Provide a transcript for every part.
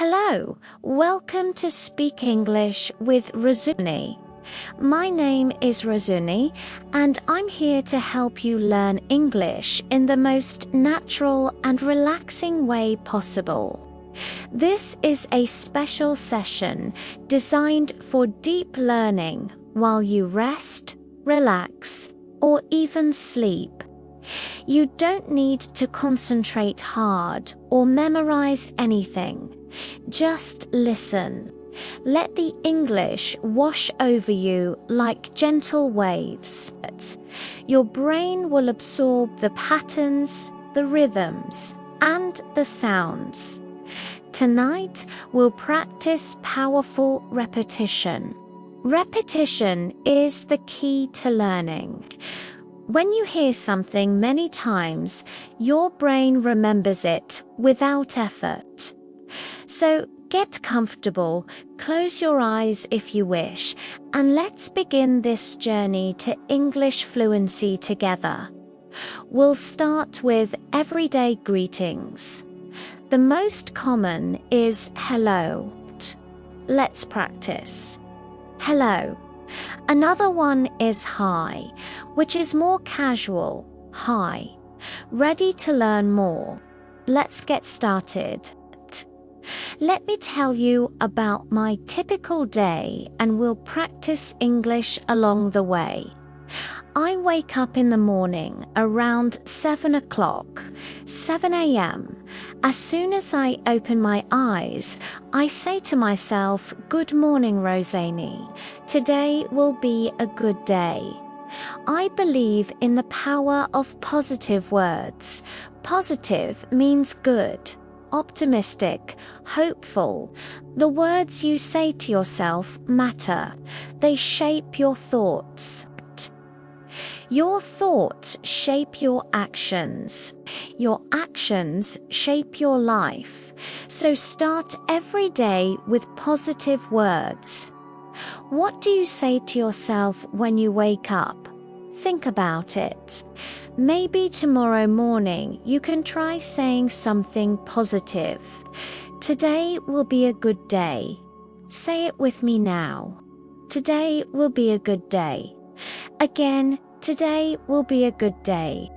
Hello, welcome to Speak English with Razuni. My name is Razuni, and I'm here to help you learn English in the most natural and relaxing way possible. This is a special session designed for deep learning while you rest, relax, or even sleep. You don't need to concentrate hard or memorize anything. Just listen. Let the English wash over you like gentle waves. Your brain will absorb the patterns, the rhythms, and the sounds. Tonight, we'll practice powerful repetition. Repetition is the key to learning. When you hear something many times, your brain remembers it without effort. So get comfortable, close your eyes if you wish, and let's begin this journey to English fluency together. We'll start with everyday greetings. The most common is hello. Let's practice. Hello. Another one is hi, which is more casual. Hi. Ready to learn more? Let's get started. Let me tell you about my typical day, and we'll practice English along the way. I wake up in the morning around 7 o'clock, 7 a.m. As soon as I open my eyes, I say to myself, "Good morning, Rosaney. Today will be a good day." I believe in the power of positive words. Positive means good, optimistic, hopeful. The words you say to yourself matter. They shape your thoughts. Your thoughts shape your actions. Your actions shape your life. So start every day with positive words. What do you say to yourself when you wake up? Think about it. Maybe tomorrow morning you can try saying something positive. Today will be a good day. Say it with me now. Today will be a good day. Again, today will be a good day.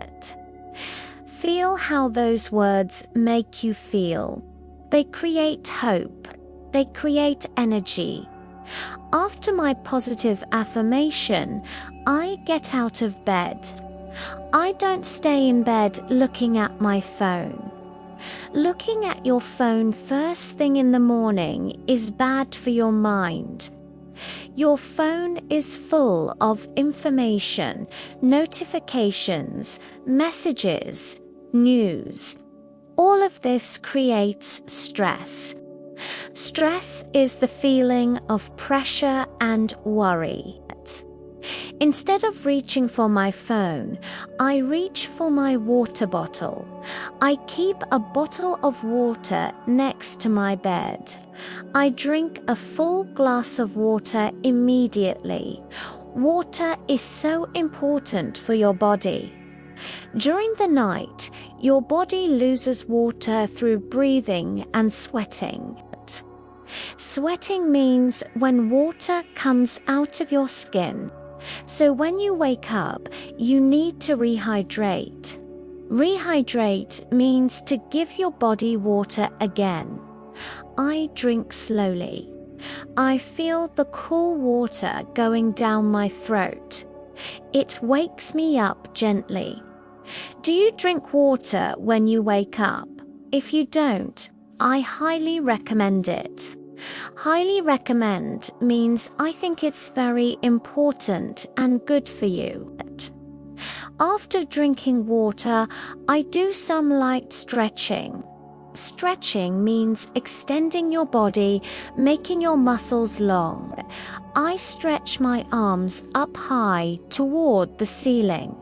Feel how those words make you feel. They create hope. They create energy. After my positive affirmation, I get out of bed. I don't stay in bed looking at my phone. Looking at your phone first thing in the morning is bad for your mind. Your phone is full of information, notifications, messages, news. All of this creates stress. Stress is the feeling of pressure and worry. Instead of reaching for my phone, I reach for my water bottle. I keep a bottle of water next to my bed. I drink a full glass of water immediately. Water is so important for your body. During the night, your body loses water through breathing and sweating. Sweating means when water comes out of your skin. So when you wake up, you need to rehydrate. Rehydrate means to give your body water again. I drink slowly. I feel the cool water going down my throat. It wakes me up gently. Do you drink water when you wake up? If you don't, I highly recommend it. Highly recommend means I think it's very important and good for you. After drinking water, I do some light stretching. Stretching means extending your body, making your muscles long. I stretch my arms up high toward the ceiling.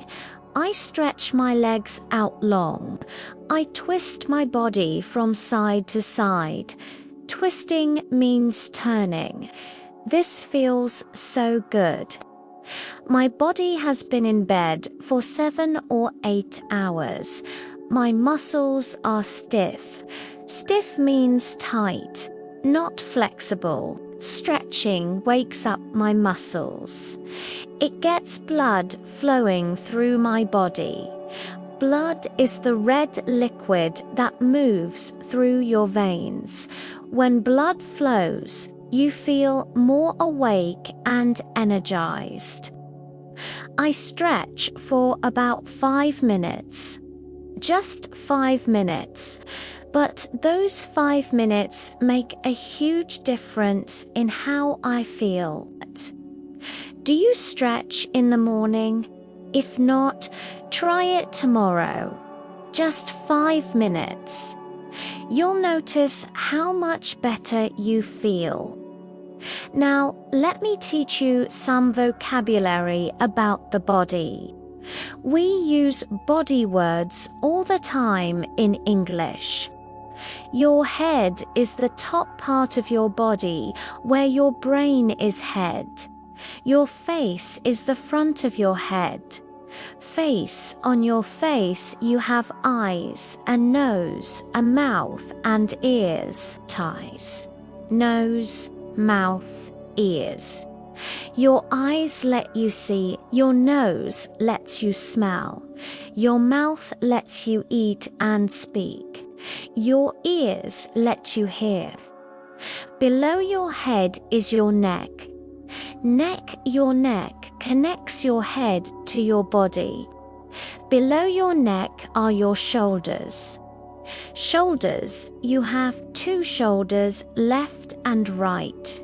I stretch my legs out long. I twist my body from side to side. Twisting means turning. This feels so good. My body has been in bed for 7 or 8 hours. My muscles are stiff. Stiff means tight, not flexible. Stretching wakes up my muscles. It gets blood flowing through my body. Blood is the red liquid that moves through your veins. When blood flows, you feel more awake and energized. I stretch for about 5 minutes. Just 5 minutes. But those 5 minutes make a huge difference in how I feel. Do you stretch in the morning? If not, try it tomorrow. Just 5 minutes. You'll notice how much better you feel. Now, let me teach you some vocabulary about the body. We use body words all the time in English. Your head is the top part of your body, where your brain is head. Your face is the front of your head. Face, on your face you have eyes, a nose, a mouth, and ears. Eyes, nose, mouth, ears. Your eyes let you see, your nose lets you smell, your mouth lets you eat and speak, your ears let you hear. Below your head is your neck. Your neck connects your head to your body. Below your neck are your shoulders. Shoulders, you have 2 shoulders, left and right.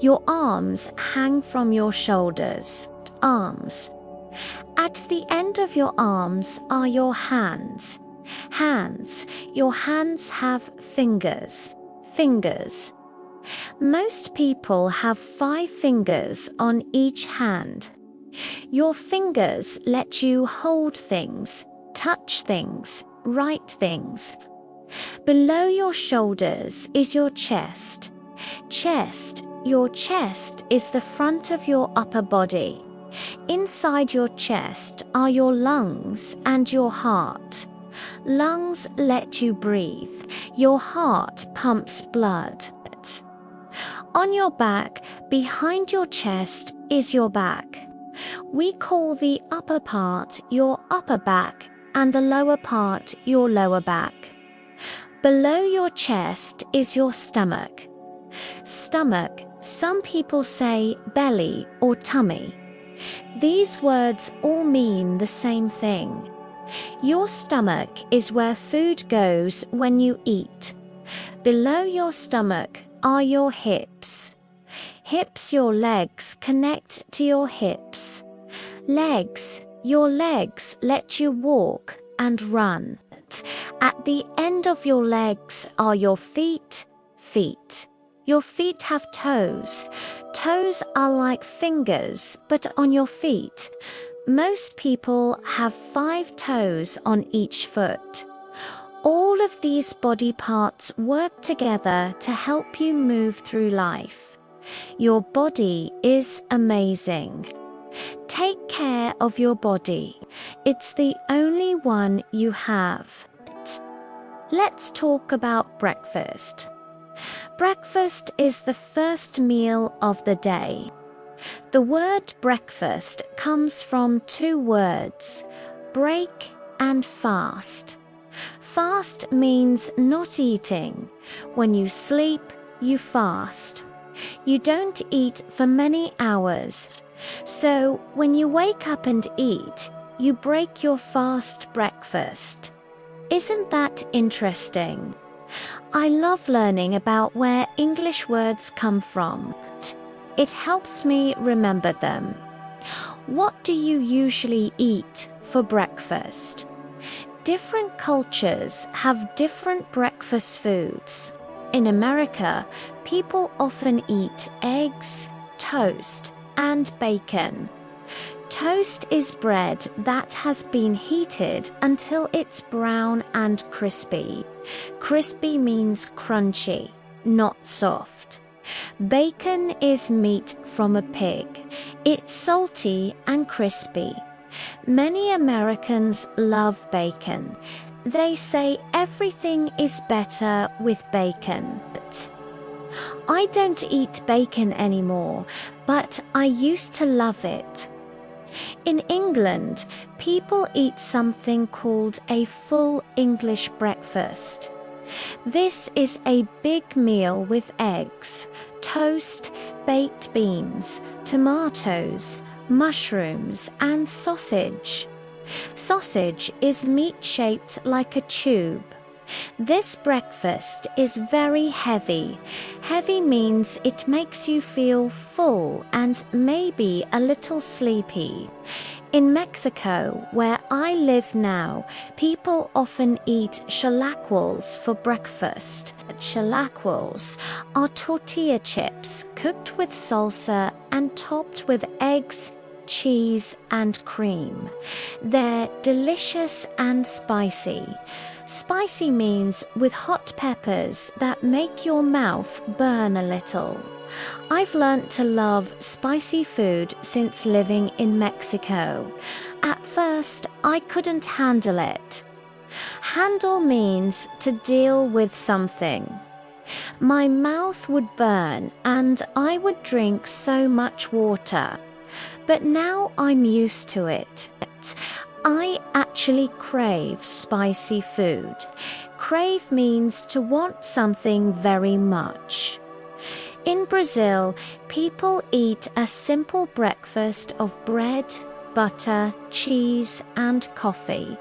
Your arms hang from your shoulders. Arms. At the end of your arms are your hands. Hands. Your hands have fingers. Fingers. Most people have 5 fingers on each hand. Your fingers let you hold things, touch things, write things. Below your shoulders is your chest. Chest. Your chest is the front of your upper body. Inside your chest are your lungs and your heart. Lungs let you breathe. Your heart pumps blood. On your back, behind your chest, is your back. We call the upper part your upper back and the lower part your lower back. Below your chest is your stomach. Stomach, some people say belly or tummy. These words all mean the same thing. Your stomach is where food goes when you eat. Below your stomach are your hips. Hips, your legs connect to your hips. Legs, your legs let you walk and run. At the end of your legs are your feet. Feet. Your feet have toes. Toes are like fingers, but on your feet. Most people have 5 toes on each foot. All of these body parts work together to help you move through life. Your body is amazing. Take care of your body. It's the only one you have. Let's talk about breakfast. Breakfast is the first meal of the day. The word breakfast comes from 2 words, break and fast. Fast means not eating. When you sleep, you fast. You don't eat for many hours. So when you wake up and eat, you break your fast breakfast. Isn't that interesting? I love learning about where English words come from. It helps me remember them. What do you usually eat for breakfast? Different cultures have different breakfast foods. In America, people often eat eggs, toast, and bacon. Toast is bread that has been heated until it's brown and crispy. Crispy means crunchy, not soft. Bacon is meat from a pig. It's salty and crispy. Many Americans love bacon. They say everything is better with bacon. I don't eat bacon anymore, but I used to love it. In England, people eat something called a full English breakfast. This is a big meal with eggs, toast, baked beans, tomatoes, mushrooms, and sausage. Sausage is meat shaped like a tube. This breakfast is very heavy. Heavy means it makes you feel full and maybe a little sleepy. In Mexico, where I live now, people often eat chilaquiles for breakfast. Chilaquiles are tortilla chips cooked with salsa and topped with eggs, cheese, and cream. They're delicious and spicy. Spicy means with hot peppers that make your mouth burn a little. I've learnt to love spicy food since living in Mexico. At first, I couldn't handle it. Handle means to deal with something. My mouth would burn and I would drink so much water. But now I'm used to it. I actually crave spicy food. Crave means to want something very much. In Brazil, people eat a simple breakfast of bread, butter, cheese, and coffee.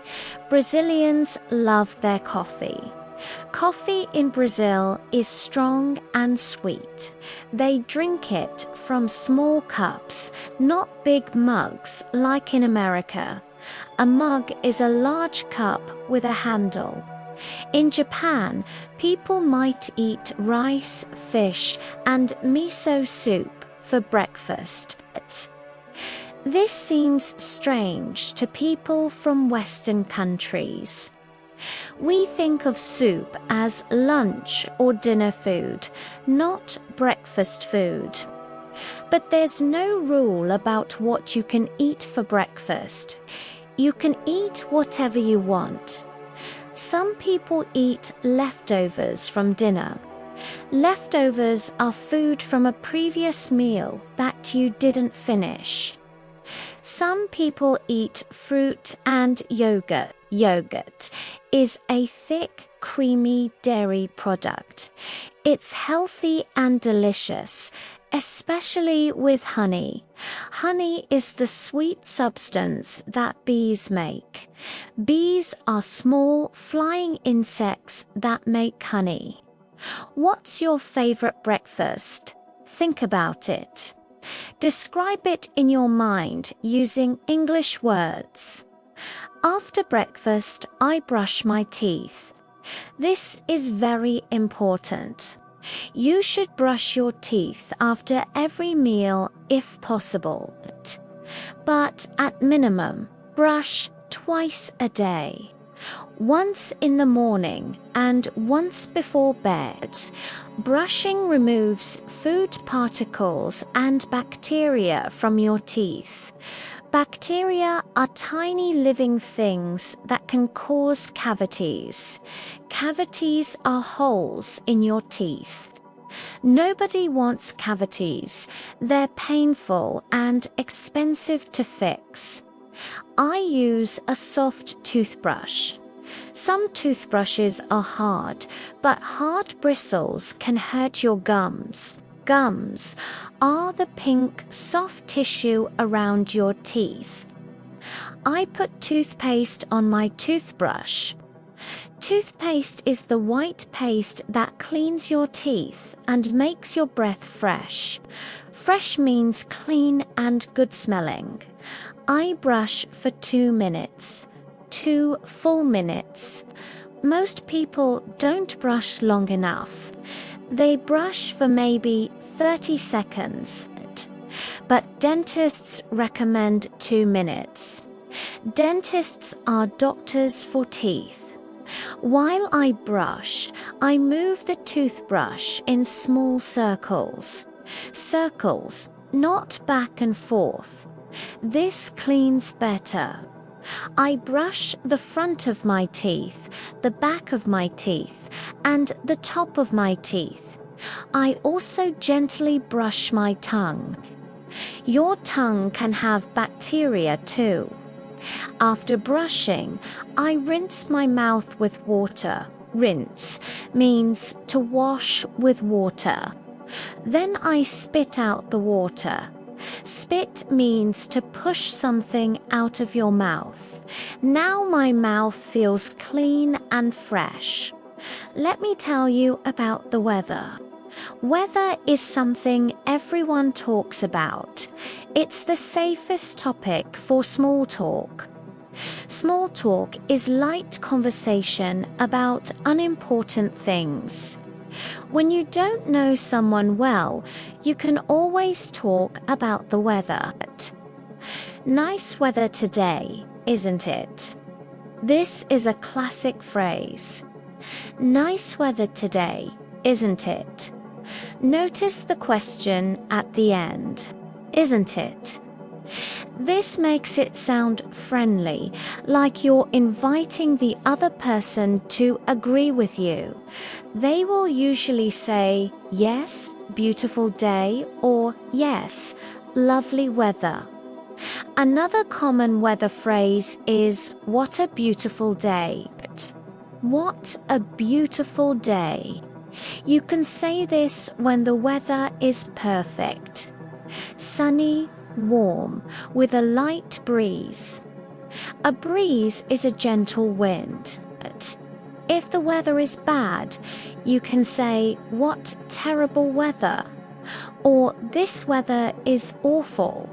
Brazilians love their coffee. Coffee in Brazil is strong and sweet. They drink it from small cups, not big mugs like in America. A mug is a large cup with a handle. In Japan, people might eat rice, fish, and miso soup for breakfast. This seems strange to people from Western countries. We think of soup as lunch or dinner food, not breakfast food. But there's no rule about what you can eat for breakfast. You can eat whatever you want. Some people eat leftovers from dinner. Leftovers are food from a previous meal that you didn't finish. Some people eat fruit and yogurt. Yogurt is a thick, creamy dairy product. It's healthy and delicious, especially with honey. Honey is the sweet substance that bees make. Bees are small, flying insects that make honey. What's your favorite breakfast? Think about it. Describe it in your mind using English words. After breakfast, I brush my teeth. This is very important. You should brush your teeth after every meal if possible. But at minimum, brush twice a day. Once in the morning and once before bed. Brushing removes food particles and bacteria from your teeth. Bacteria are tiny living things that can cause cavities. Cavities are holes in your teeth. Nobody wants cavities. They're painful and expensive to fix. I use a soft toothbrush. Some toothbrushes are hard, but hard bristles can hurt your gums. Gums are the pink, soft tissue around your teeth. I put toothpaste on my toothbrush. Toothpaste is the white paste that cleans your teeth and makes your breath fresh. Fresh means clean and good smelling. I brush for 2 minutes. 2 full minutes. Most people don't brush long enough. They brush for maybe 30 seconds. But dentists recommend 2 minutes. Dentists are doctors for teeth. While I brush, I move the toothbrush in small circles. Circles, not back and forth. This cleans better. I brush the front of my teeth, the back of my teeth, and the top of my teeth. I also gently brush my tongue. Your tongue can have bacteria too. After brushing, I rinse my mouth with water. Rinse means to wash with water. Then I spit out the water. Spit means to push something out of your mouth. Now my mouth feels clean and fresh. Let me tell you about the weather. Weather is something everyone talks about. It's the safest topic for small talk. Small talk is light conversation about unimportant things. When you don't know someone well, you can always talk about the weather. Nice weather today, isn't it? This is a classic phrase. Nice weather today, isn't it? Notice the question at the end, isn't it? This makes it sound friendly, like you're inviting the other person to agree with you. They will usually say, yes, beautiful day, or yes, lovely weather. Another common weather phrase is, what a beautiful day. What a beautiful day. You can say this when the weather is perfect. Sunny, warm, with a light breeze. A breeze is a gentle wind. If the weather is bad, you can say, what terrible weather, or this weather is awful.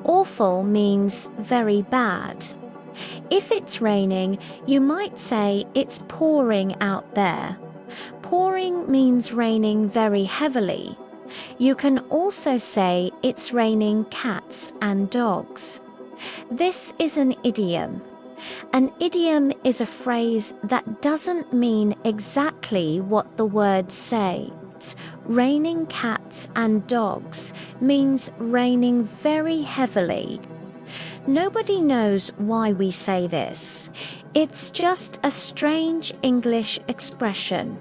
Awful means very bad. If it's raining, you might say it's pouring out there. Pouring means raining very heavily. You can also say it's raining cats and dogs. This is an idiom. An idiom is a phrase that doesn't mean exactly what the words say. Raining cats and dogs means raining very heavily. Nobody knows why we say this. It's just a strange English expression.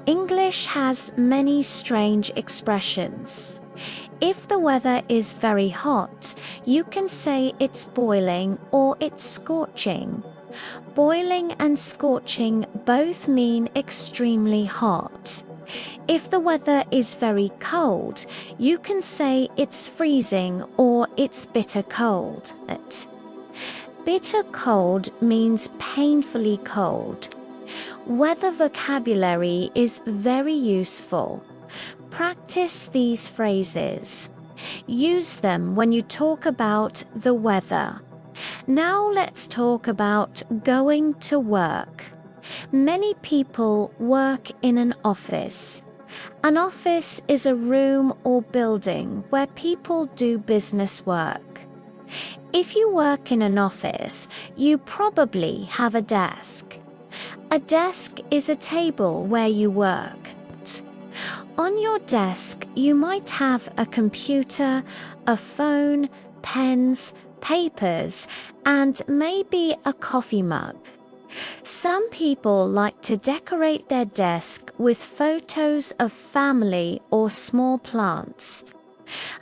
English has many strange expressions. If the weather is very hot, you can say it's boiling or it's scorching. Boiling and scorching both mean extremely hot. If the weather is very cold, you can say it's freezing or it's bitter cold. Bitter cold means painfully cold. Weather vocabulary is very useful. Practice these phrases. Use them when you talk about the weather. Now let's talk about going to work. Many people work in an office. An office is a room or building where people do business work. If you work in an office, you probably have a desk. A desk is a table where you work. On your desk, you might have a computer, a phone, pens, papers, and maybe a coffee mug. Some people like to decorate their desk with photos of family or small plants.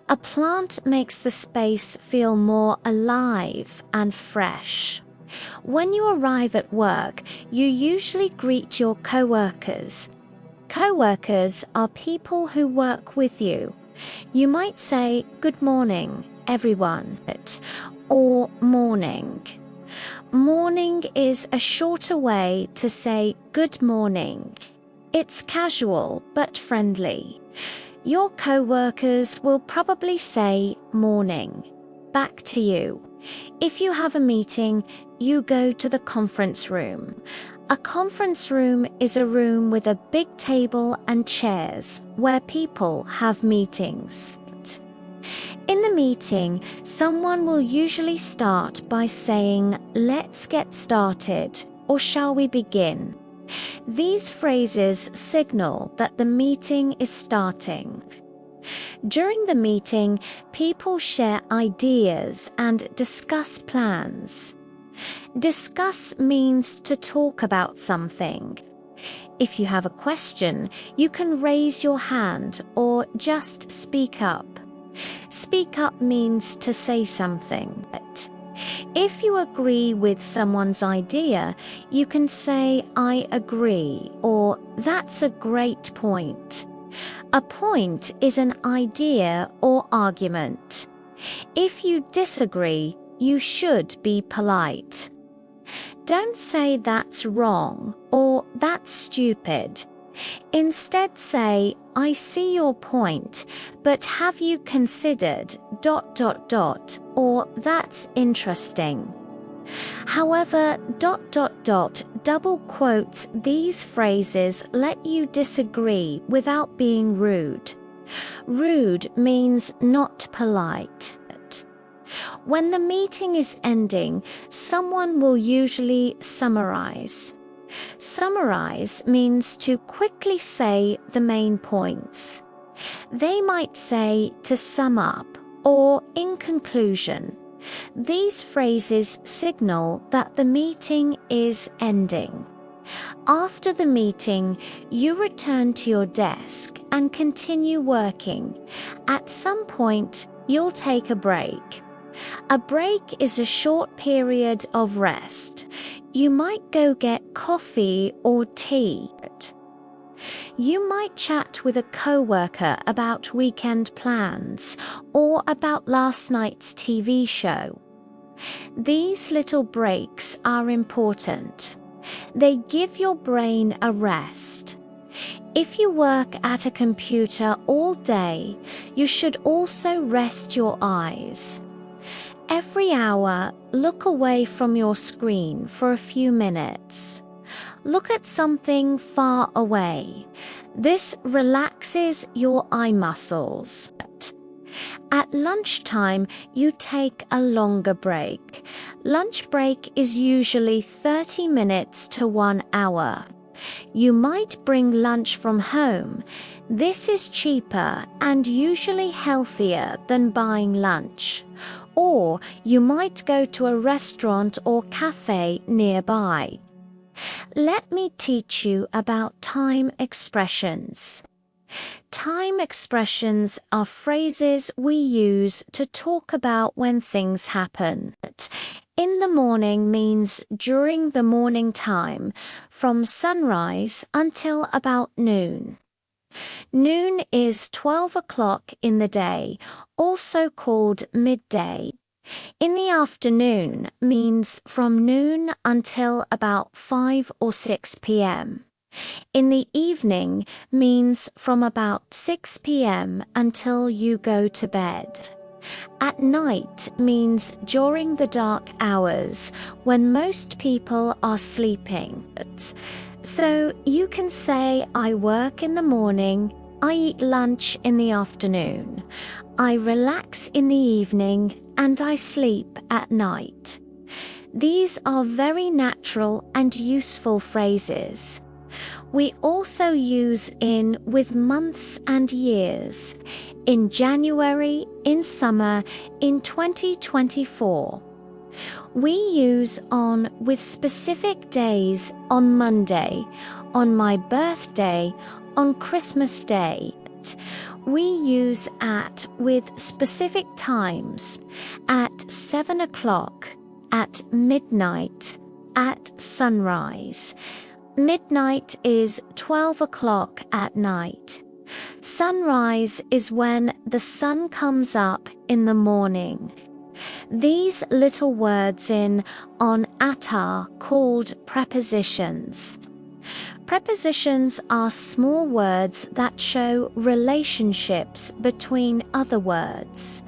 A plant makes the space feel more alive and fresh. When you arrive at work, you usually greet your co-workers. Co-workers are people who work with you. You might say, good morning, everyone, or morning. Morning is a shorter way to say good morning. It's casual but friendly. Your co-workers will probably say morning. Back to you. If you have a meeting, you go to the conference room. A conference room is a room with a big table and chairs where people have meetings. In the meeting, someone will usually start by saying, let's get started, or shall we begin? These phrases signal that the meeting is starting. During the meeting, people share ideas and discuss plans. Discuss means to talk about something. If you have a question, you can raise your hand or just speak up. Speak up means to say something. If you agree with someone's idea, you can say, "I agree," or "That's a great point." A point is an idea or argument. If you disagree, you should be polite. Don't say "That's wrong" or "That's stupid." Instead say, "I see your point, but have you considered ... or "That's interesting." However, ... double quotes these phrases let you disagree without being rude. Rude means not polite. When the meeting is ending, someone will usually summarize. Summarize means to quickly say the main points. They might say "to sum up" or "in conclusion." These phrases signal that the meeting is ending. After the meeting, you return to your desk and continue working. At some point, you'll take a break. A break is a short period of rest. You might go get coffee or tea. You might chat with a coworker about weekend plans or about last night's TV show. These little breaks are important. They give your brain a rest. If you work at a computer all day, you should also rest your eyes. Every hour, look away from your screen for a few minutes. Look at something far away. This relaxes your eye muscles. At lunchtime, you take a longer break. Lunch break is usually 30 minutes to 1 hour. You might bring lunch from home. This is cheaper and usually healthier than buying lunch. Or you might go to a restaurant or cafe nearby. Let me teach you about time expressions. Time expressions are phrases we use to talk about when things happen. In the morning means during the morning time, from sunrise until about noon. Noon is 12 o'clock in the day, also called midday. In the afternoon means from noon until about 5 or 6 p.m. In the evening means from about 6 p.m. until you go to bed. At night means during the dark hours when most people are sleeping. So you can say, "I work in the morning, I eat lunch in the afternoon, I relax in the evening, and I sleep at night." These are very natural and useful phrases. We also use in with months and years. In January, in summer, in 2024. We use on with specific days: on Monday, on my birthday, on Christmas Day. We use at with specific times: at 7 o'clock, at midnight, at sunrise. Midnight is 12 o'clock at night. Sunrise is when the sun comes up in the morning. These little words in, on, at are called prepositions. Prepositions are small words that show relationships between other words.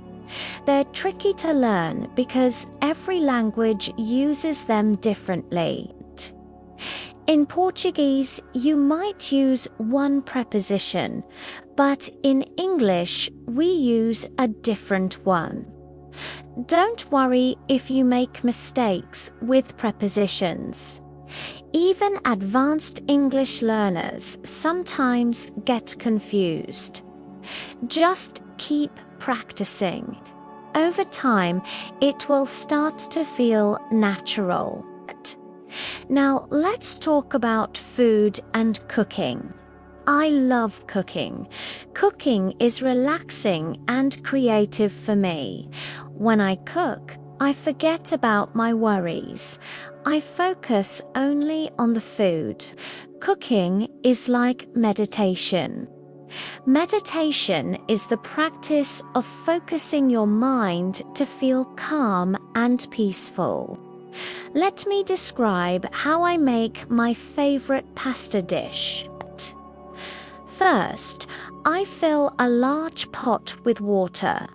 They're tricky to learn because every language uses them differently. In Portuguese, you might use one preposition, but in English, we use a different one. Don't worry if you make mistakes with prepositions. Even advanced English learners sometimes get confused. Just keep practicing. over time, it will start to feel natural. Now, let's talk about food and cooking. I love cooking. Cooking is relaxing and creative for me. When I cook, I forget about my worries. I focus only on the food. Cooking is like meditation. Meditation is the practice of focusing your mind to feel calm and peaceful. Let me describe how I make my favorite pasta dish. First, I fill a large pot with water.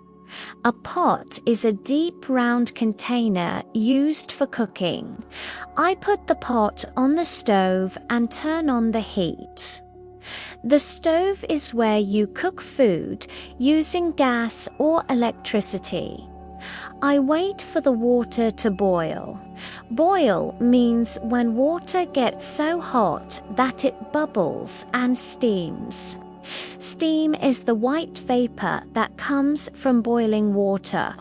A pot is a deep round container used for cooking. I put the pot on the stove and turn on the heat. The stove is where you cook food using gas or electricity. I wait for the water to boil. Boil means when water gets so hot that it bubbles and steams. Steam is the white vapor that comes from boiling water.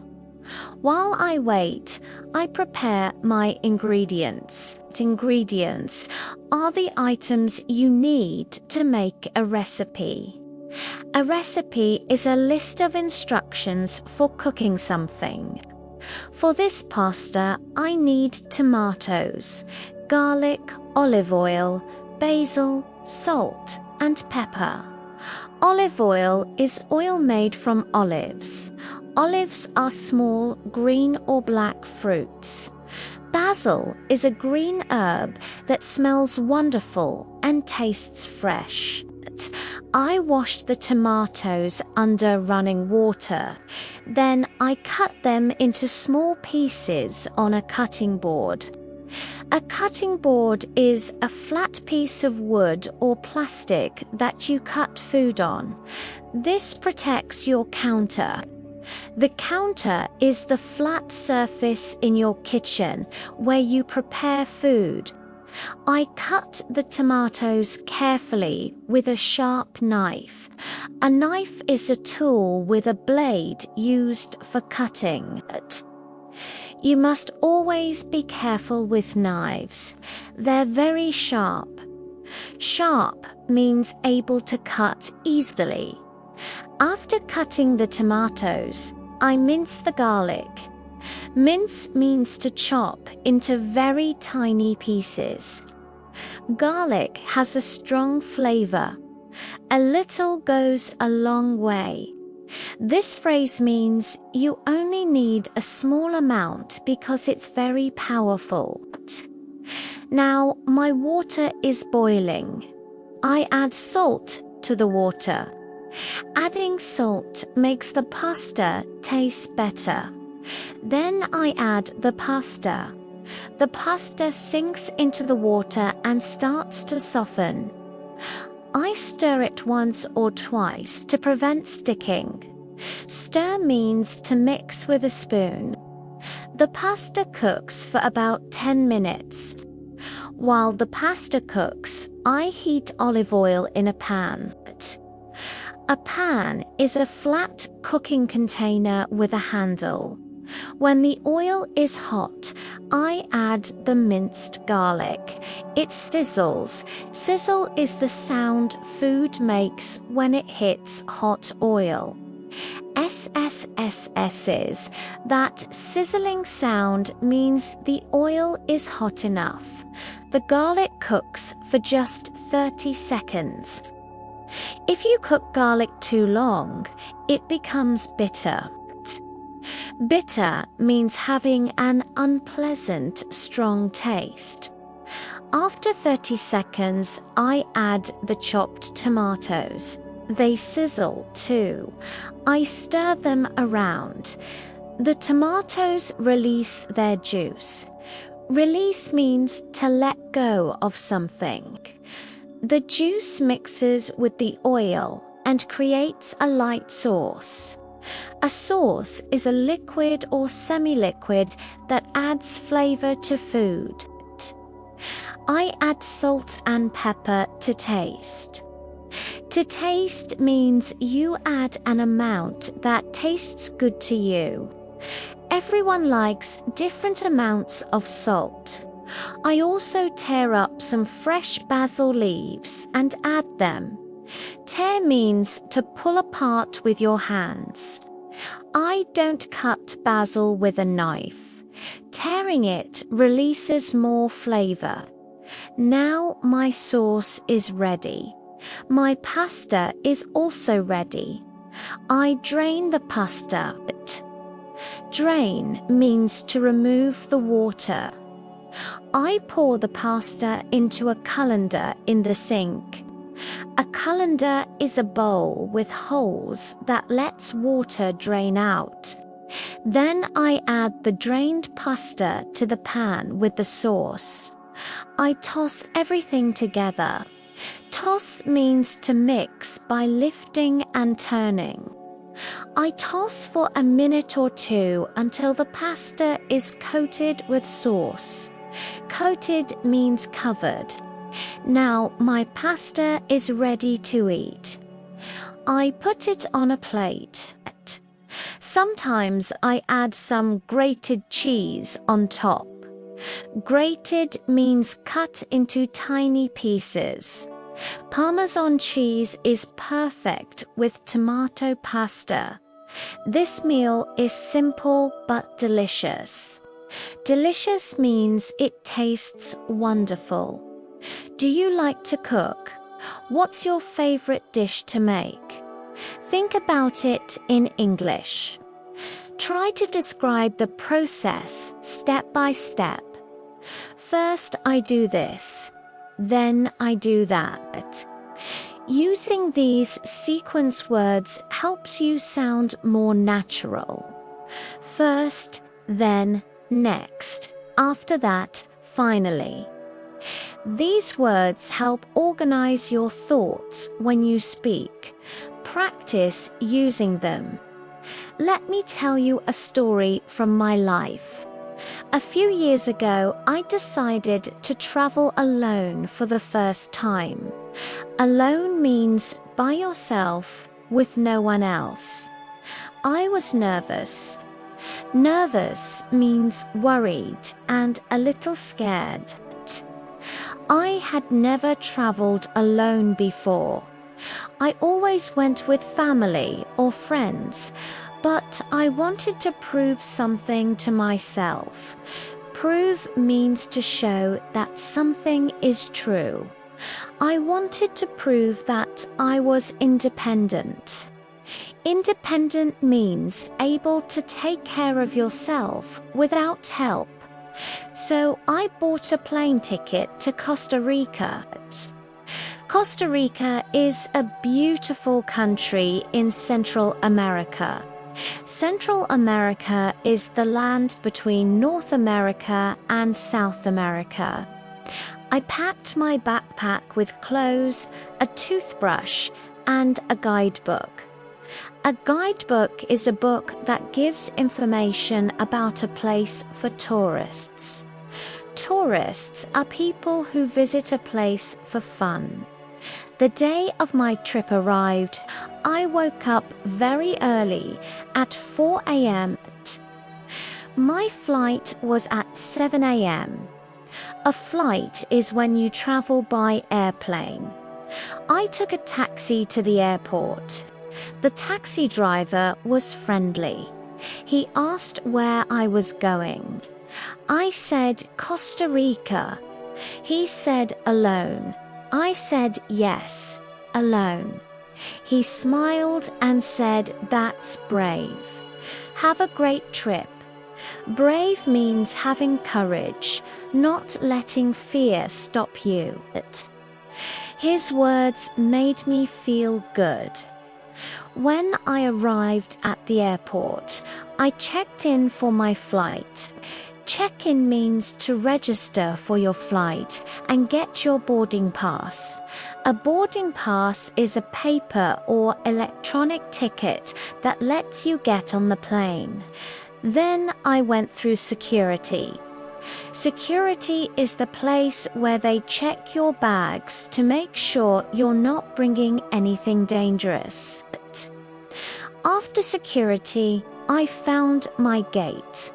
While I wait, I prepare my ingredients. Ingredients are the items you need to make a recipe. A recipe is a list of instructions for cooking something. For this pasta, I need tomatoes, garlic, olive oil, basil, salt, and pepper. Olive oil is oil made from olives. Olives are small green or black fruits. Basil is a green herb that smells wonderful and tastes fresh. I wash the tomatoes under running water. Then I cut them into small pieces on a cutting board. A cutting board is a flat piece of wood or plastic that you cut food on. This protects your counter. The counter is the flat surface in your kitchen where you prepare food. I cut the tomatoes carefully with a sharp knife. A knife is a tool with a blade used for cutting. You must always be careful with knives. They're very sharp. Sharp means able to cut easily. After cutting the tomatoes, I mince the garlic. Mince means to chop into very tiny pieces. Garlic has a strong flavor. A little goes a long way. This phrase means you only need a small amount because it's very powerful. Now my water is boiling. I add salt to the water. Adding salt makes the pasta taste better. Then I add the pasta. The pasta sinks into the water and starts to soften. I stir it once or twice to prevent sticking. Stir means to mix with a spoon. The pasta cooks for about 10 minutes. While the pasta cooks, I heat olive oil in a pan. A pan is a flat cooking container with a handle. When the oil is hot, I add the minced garlic. It sizzles. Sizzle is the sound food makes when it hits hot oil. SSSS's. That sizzling sound means the oil is hot enough. The garlic cooks for just 30 seconds. If you cook garlic too long, it becomes bitter. Bitter means having an unpleasant, strong taste. After 30 seconds, I add the chopped tomatoes. They sizzle too. I stir them around. The tomatoes release their juice. Release means to let go of something. The juice mixes with the oil and creates a light sauce. A sauce is a liquid or semi-liquid that adds flavor to food. I add salt and pepper to taste. To taste means you add an amount that tastes good to you. Everyone likes different amounts of salt. I also tear up some fresh basil leaves and add them. Tear means to pull apart with your hands. I don't cut basil with a knife. Tearing it releases more flavor. Now my sauce is ready. My pasta is also ready. I drain the pasta. Drain means to remove the water. I pour the pasta into a colander in the sink. A colander is a bowl with holes that lets water drain out. Then I add the drained pasta to the pan with the sauce. I toss everything together. Toss means to mix by lifting and turning. I toss for a minute or two until the pasta is coated with sauce. Coated means covered. Now my pasta is ready to eat. I put it on a plate. Sometimes I add some grated cheese on top. Grated means cut into tiny pieces. Parmesan cheese is perfect with tomato pasta. This meal is simple but delicious. Delicious means it tastes wonderful. Do you like to cook? What's your favorite dish to make? Think about it in English. Try to describe the process step by step. First, I do this. Then I do that. Using these sequence words helps you sound more natural. First, then, next. After that, finally. These words help organize your thoughts when you speak. Practice using them. Let me tell you a story from my life. A few years ago, I decided to travel alone for the first time. Alone means by yourself, with no one else. I was nervous. Nervous means worried and a little scared. I had never traveled alone before. I always went with family or friends, but I wanted to prove something to myself. Prove means to show that something is true. I wanted to prove that I was independent. Independent means able to take care of yourself without help. So I bought a plane ticket to Costa Rica. Costa Rica is a beautiful country in Central America. Central America is the land between North America and South America. I packed my backpack with clothes, a toothbrush, and a guidebook. A guidebook is a book that gives information about a place for tourists. Tourists are people who visit a place for fun. The day of my trip arrived. I woke up very early at 4 a.m. My flight was at 7 a.m. A flight is when you travel by airplane. I took a taxi to the airport. The taxi driver was friendly. He asked where I was going. I said Costa Rica. He said alone. I said yes, alone. He smiled and said, "That's brave. Have a great trip." Brave means having courage, not letting fear stop you. His words made me feel good. When I arrived at the airport, I checked in for my flight. Check-in means to register for your flight and get your boarding pass. A boarding pass is a paper or electronic ticket that lets you get on the plane. Then I went through security. Security is the place where they check your bags to make sure you're not bringing anything dangerous. After security, I found my gate.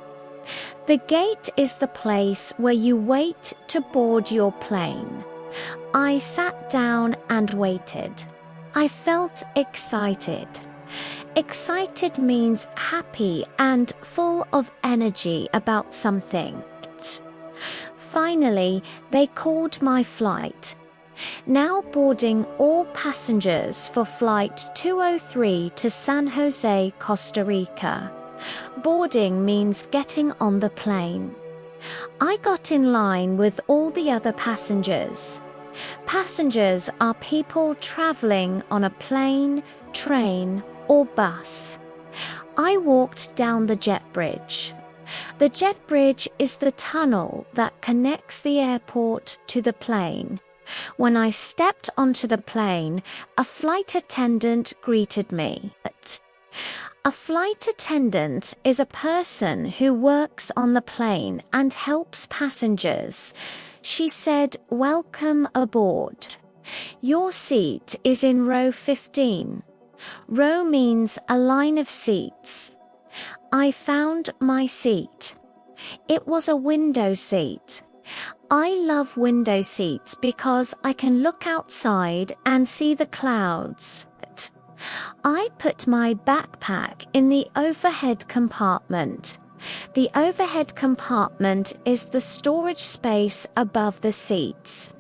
The gate is the place where you wait to board your plane. I sat down and waited. I felt excited. Excited means happy and full of energy about something. Finally, they called my flight. Now boarding all passengers for Flight 203 to San Jose, Costa Rica. Boarding means getting on the plane. I got in line with all the other passengers. Passengers are people traveling on a plane, train, or bus. I walked down the jet bridge. The jet bridge is the tunnel that connects the airport to the plane. When I stepped onto the plane, a flight attendant greeted me. A flight attendant is a person who works on the plane and helps passengers. She said, "Welcome aboard. Your seat is in row 15. Row means a line of seats. I found my seat. It was a window seat. I love window seats because I can look outside and see the clouds. I put my backpack in the overhead compartment. The overhead compartment is the storage space above the seats.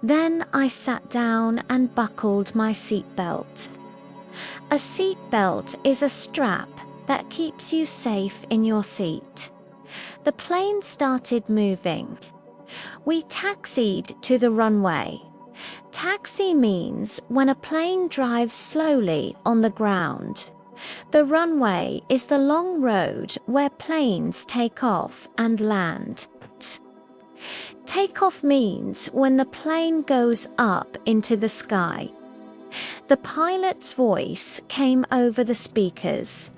Then I sat down and buckled my seatbelt. A seatbelt is a strap that keeps you safe in your seat. The plane started moving. We taxied to the runway. Taxi means when a plane drives slowly on the ground. The runway is the long road where planes take off and land. Takeoff means when the plane goes up into the sky. The pilot's voice came over the speakers.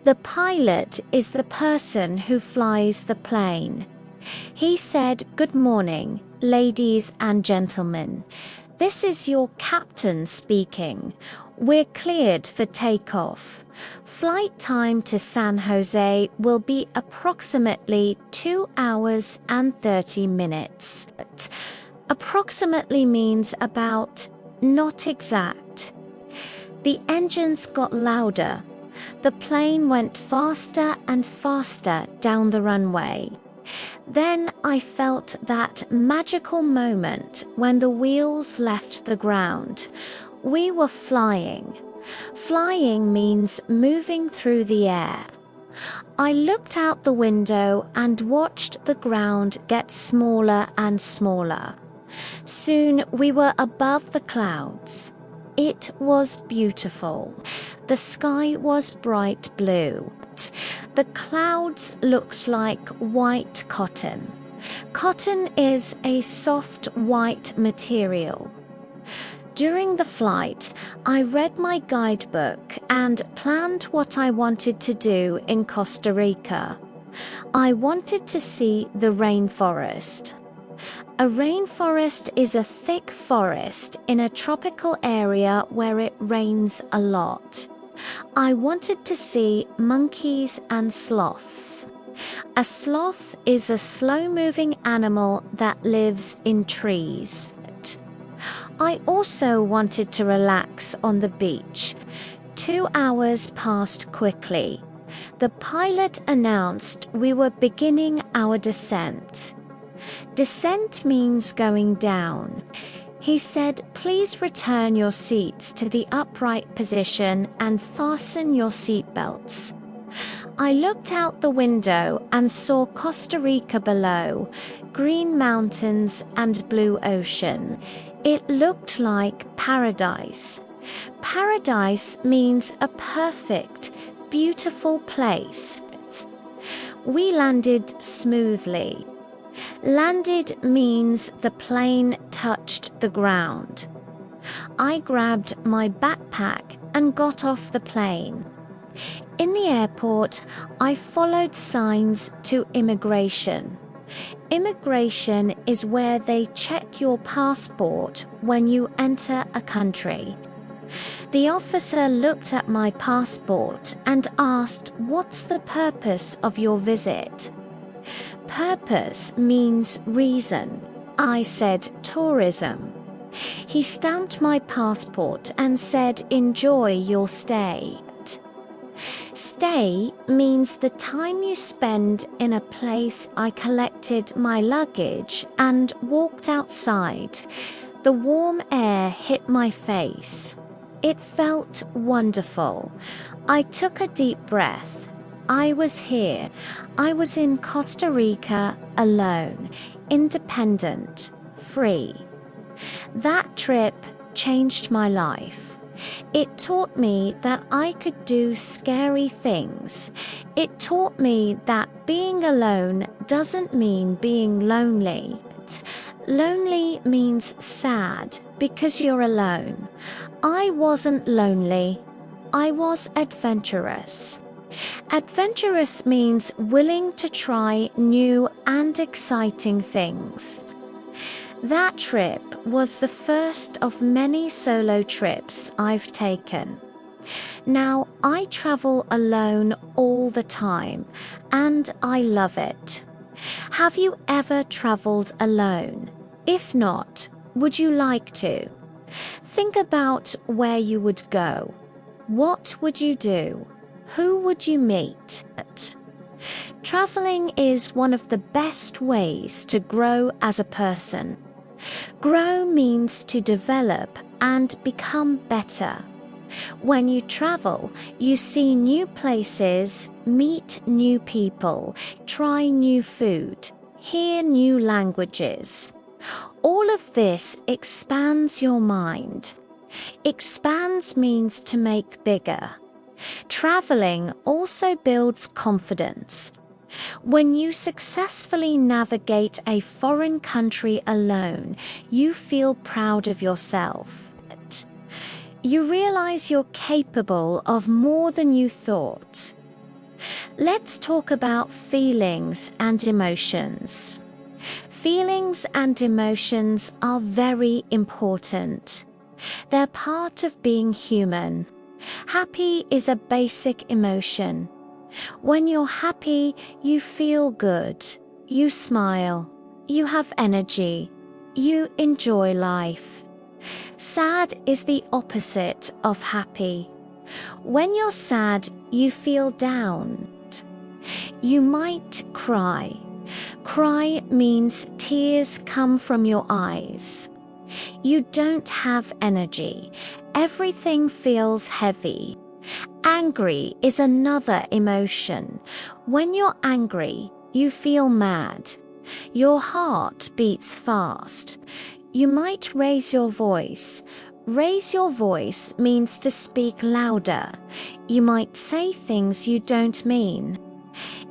The pilot is the person who flies the plane. He said, "Good morning, ladies and gentlemen. This is your captain speaking. We're cleared for takeoff. Flight time to San Jose will be approximately 2 hours and 30 minutes. Approximately means about, not exact." The engines got louder. The plane went faster and faster down the runway. Then I felt that magical moment when the wheels left the ground. We were flying. Flying means moving through the air. I looked out the window and watched the ground get smaller and smaller. Soon we were above the clouds. It was beautiful. The sky was bright blue. The clouds looked like white cotton. Cotton is a soft white material. During the flight, I read my guidebook and planned what I wanted to do in Costa Rica. I wanted to see the rainforest. A rainforest is a thick forest in a tropical area where it rains a lot. I wanted to see monkeys and sloths. A sloth is a slow-moving animal that lives in trees. I also wanted to relax on the beach. 2 hours passed quickly. The pilot announced we were beginning our descent. Descent means going down. He said, "Please return your seats to the upright position and fasten your seat belts." I looked out the window and saw Costa Rica below, green mountains and blue ocean. It looked like paradise. Paradise means a perfect, beautiful place. We landed smoothly. Landed means the plane touched the ground. I grabbed my backpack and got off the plane. In the airport, I followed signs to immigration. Immigration is where they check your passport when you enter a country. The officer looked at my passport and asked, "What's the purpose of your visit?" "Purpose means reason." I said, "Tourism." He stamped my passport and said, "Enjoy your stay." Stay means the time you spend in a place. I collected my luggage and walked outside. The warm air hit my face. It felt wonderful. I took a deep breath. I was here. I was in Costa Rica alone, independent, free. That trip changed my life. It taught me that I could do scary things. It taught me that being alone doesn't mean being lonely. Lonely means sad because you're alone. I wasn't lonely. I was adventurous. Adventurous means willing to try new and exciting things. That trip was the first of many solo trips I've taken. Now, I travel alone all the time, and I love it. Have you ever traveled alone? If not, would you like to? Think about where you would go. What would you do? Who would you meet? Traveling is one of the best ways to grow as a person. Grow means to develop and become better. When you travel, you see new places, meet new people, try new food, hear new languages. All of this expands your mind. Expands means to make bigger. Traveling also builds confidence. When you successfully navigate a foreign country alone, you feel proud of yourself. You realize you're capable of more than you thought. Let's talk about feelings and emotions. Feelings and emotions are very important. They're part of being human. Happy is a basic emotion. When you're happy, you feel good. You smile. You have energy. You enjoy life. Sad is the opposite of happy. When you're sad, you feel down. You might cry. Cry means tears come from your eyes. You don't have energy. Everything feels heavy. Angry is another emotion. When you're angry, you feel mad. Your heart beats fast. You might raise your voice. Raise your voice means to speak louder. You might say things you don't mean.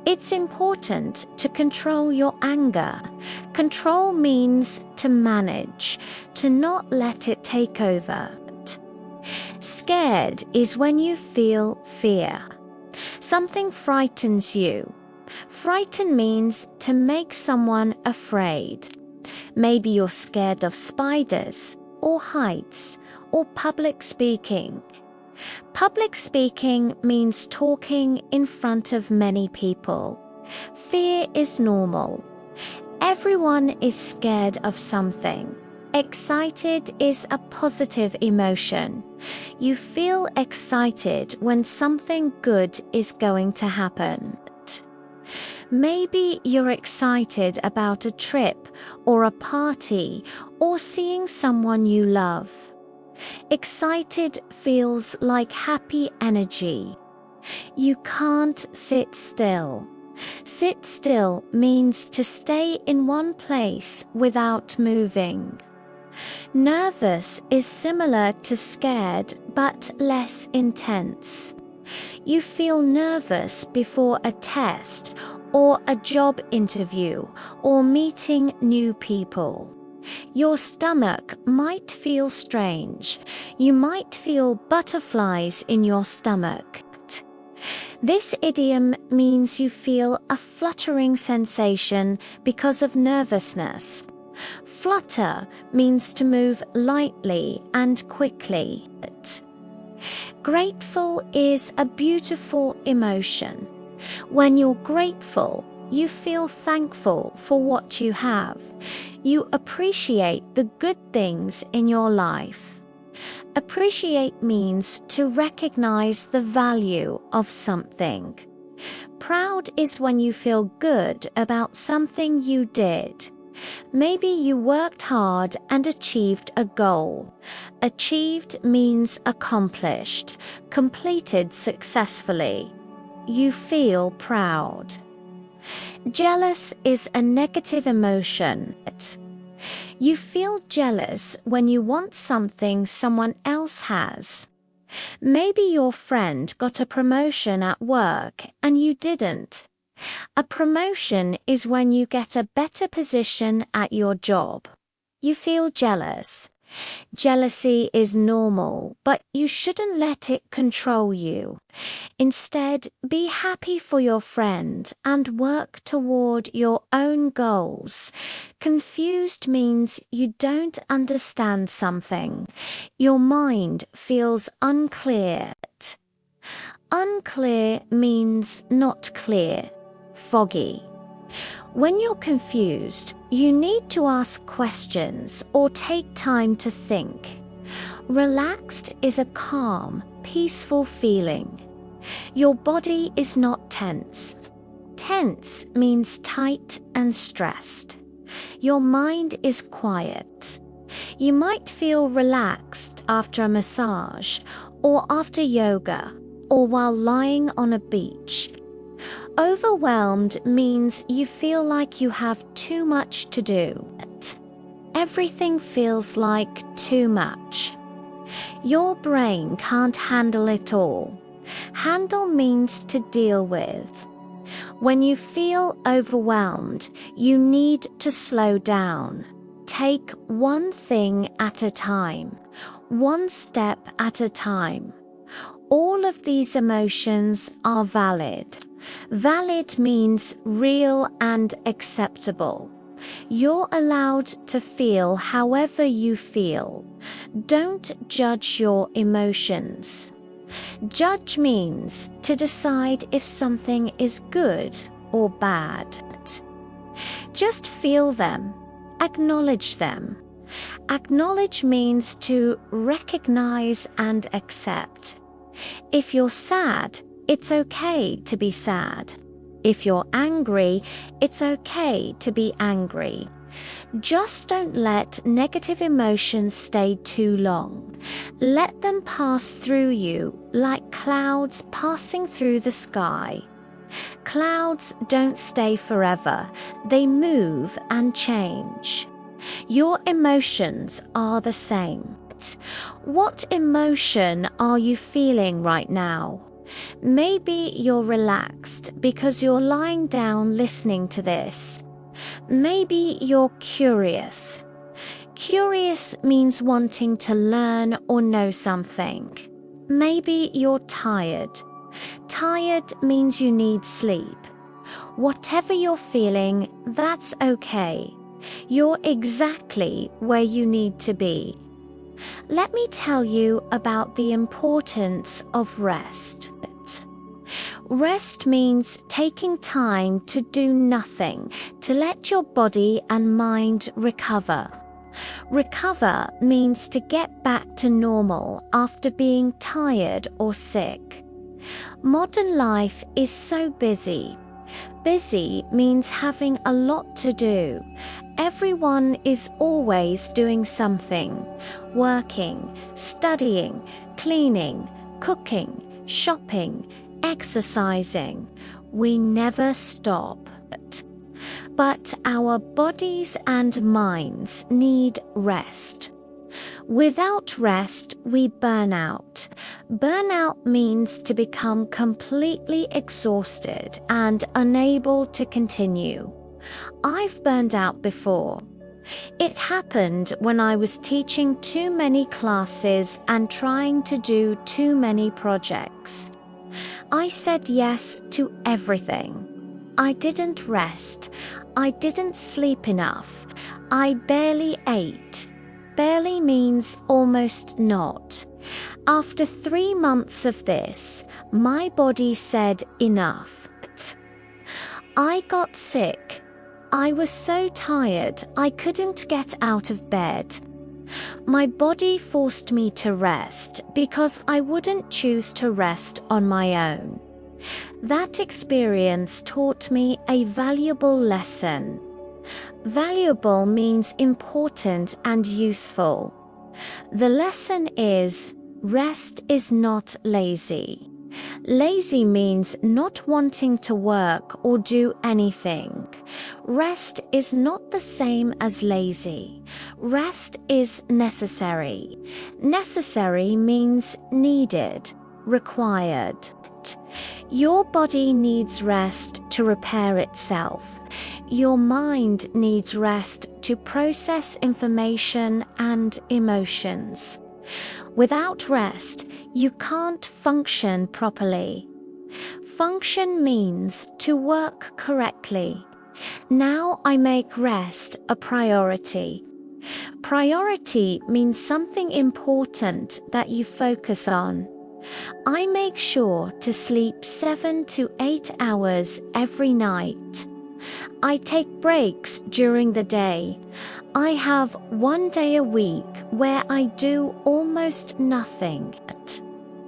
It's important to control your anger. Control means to manage, to not let it take over. Scared is when you feel fear. Something frightens you. Frighten means to make someone afraid. Maybe you're scared of spiders, or heights, or public speaking. Public speaking means talking in front of many people. Fear is normal. Everyone is scared of something. Excited is a positive emotion. You feel excited when something good is going to happen. Maybe you're excited about a trip or a party or seeing someone you love. Excited feels like happy energy. You can't sit still. Sit still means to stay in one place without moving. Nervous is similar to scared but less intense. You feel nervous before a test or a job interview or meeting new people. Your stomach might feel strange. You might feel butterflies in your stomach. This idiom means you feel a fluttering sensation because of nervousness. Flutter means to move lightly and quickly. Grateful is a beautiful emotion. When you're grateful, you feel thankful for what you have. You appreciate the good things in your life. Appreciate means to recognize the value of something. Proud is when you feel good about something you did. Maybe you worked hard and achieved a goal. Achieved means accomplished, completed successfully. You feel proud. Jealous is a negative emotion. You feel jealous when you want something someone else has. Maybe your friend got a promotion at work and you didn't. A promotion is when you get a better position at your job. You feel jealous. Jealousy is normal, but you shouldn't let it control you. Instead, be happy for your friend and work toward your own goals. Confused means you don't understand something. Your mind feels unclear. Unclear means not clear, foggy. When you're confused, you need to ask questions or take time to think. Relaxed is a calm, peaceful feeling. Your body is not tense. Tense means tight and stressed. Your mind is quiet. You might feel relaxed after a massage, or after yoga, or while lying on a beach. Overwhelmed means you feel like you have too much to do. Everything feels like too much. Your brain can't handle it all. Handle means to deal with. When you feel overwhelmed, you need to slow down. Take one thing at a time, one step at a time. All of these emotions are valid. Valid means real and acceptable. You're allowed to feel however you feel. Don't judge your emotions. Judge means to decide if something is good or bad. Just feel them. Acknowledge them. Acknowledge means to recognize and accept. If you're sad, it's okay to be sad. If you're angry, it's okay to be angry. Just don't let negative emotions stay too long. Let them pass through you like clouds passing through the sky. Clouds don't stay forever. They move and change. Your emotions are the same. What emotion are you feeling right now? Maybe you're relaxed because you're lying down listening to this. Maybe you're curious. Curious means wanting to learn or know something. Maybe you're tired. Tired means you need sleep. Whatever you're feeling, that's okay. You're exactly where you need to be. Let me tell you about the importance of rest. Rest means taking time to do nothing, to let your body and mind recover. Recover means to get back to normal after being tired or sick. Modern life is so busy. Busy means having a lot to do. Everyone is always doing something. Working, studying, cleaning, cooking, shopping, exercising. We never stop. But our bodies and minds need rest. Without rest, we burn out. Burnout means to become completely exhausted and unable to continue. I've burned out before. It happened when I was teaching too many classes and trying to do too many projects. I said yes to everything. I didn't rest. I didn't sleep enough. I barely ate. Barely means almost not. After 3 months of this, my body said enough. I got sick. I was so tired I couldn't get out of bed. My body forced me to rest because I wouldn't choose to rest on my own. That experience taught me a valuable lesson. Valuable means important and useful. The lesson is, rest is not lazy. Lazy means not wanting to work or do anything. Rest is not the same as lazy. Rest is necessary. Necessary means needed, required. Your body needs rest to repair itself. Your mind needs rest to process information and emotions. Without rest, you can't function properly. Function means to work correctly. Now I make rest a priority. Priority means something important that you focus on. I make sure to sleep 7 to 8 hours every night. I take breaks during the day. I have 1 day a week where I do almost nothing.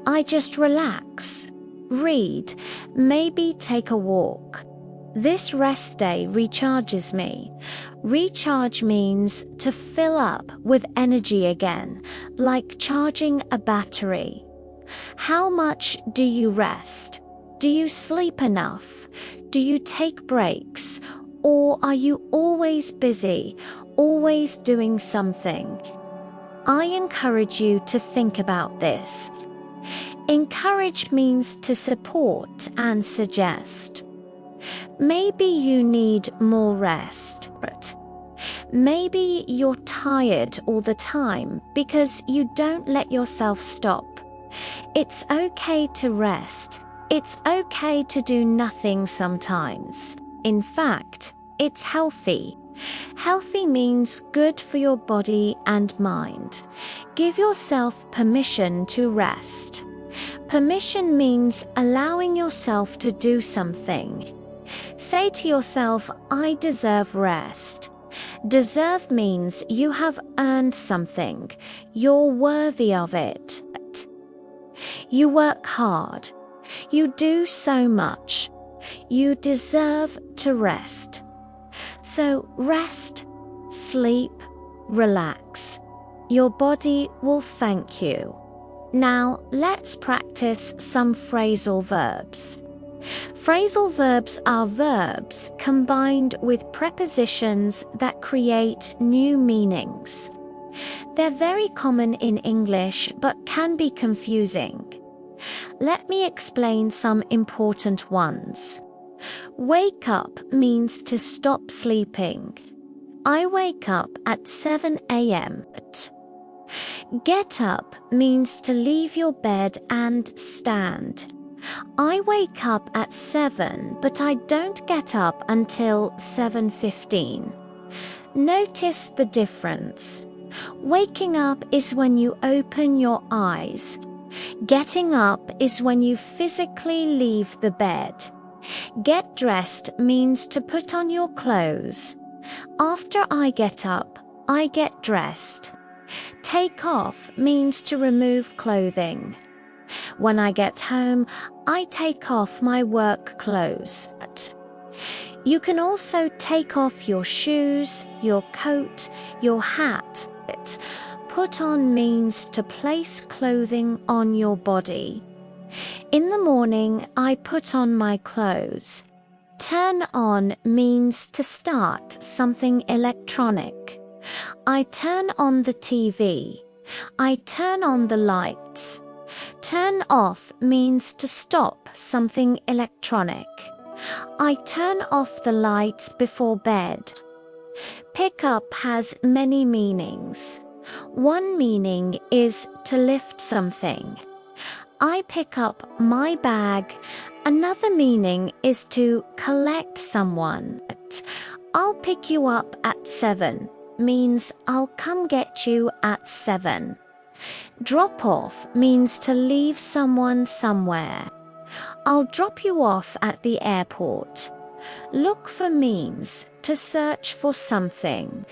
I just relax, read, maybe take a walk. This rest day recharges me. Recharge means to fill up with energy again, like charging a battery. How much do you rest? Do you sleep enough? Do you take breaks? Or are you always busy, always doing something? I encourage you to think about this. Encourage means to support and suggest. Maybe you need more rest. Maybe you're tired all the time because you don't let yourself stop. It's okay to rest. It's okay to do nothing sometimes. In fact, it's healthy. Healthy means good for your body and mind. Give yourself permission to rest. Permission means allowing yourself to do something. Say to yourself, I deserve rest. Deserve means you have earned something. You're worthy of it. You work hard. You do so much. You deserve to rest. So rest, sleep, relax. Your body will thank you. Now let's practice some phrasal verbs. Phrasal verbs are verbs combined with prepositions that create new meanings. They're very common in English but can be confusing. Let me explain some important ones. Wake up means to stop sleeping. I wake up at 7 a.m. Get up means to leave your bed and stand. I wake up at 7, but I don't get up until 7:15. Notice the difference. Waking up is when you open your eyes. Getting up is when you physically leave the bed. Get dressed means to put on your clothes. After I get up, I get dressed. Take off means to remove clothing. When I get home, I take off my work clothes. You can also take off your shoes, your coat, your hat. Put on means to place clothing on your body. In the morning, I put on my clothes. Turn on means to start something electronic. I turn on the TV. I turn on the lights. Turn off means to stop something electronic. I turn off the lights before bed. Pick up has many meanings. One meaning is to lift something. I pick up my bag. Another meaning is to collect someone. I'll pick you up at 7. means I'll come get you at 7. Drop off means to leave someone somewhere. I'll drop you off at the airport. Look for means to search for something.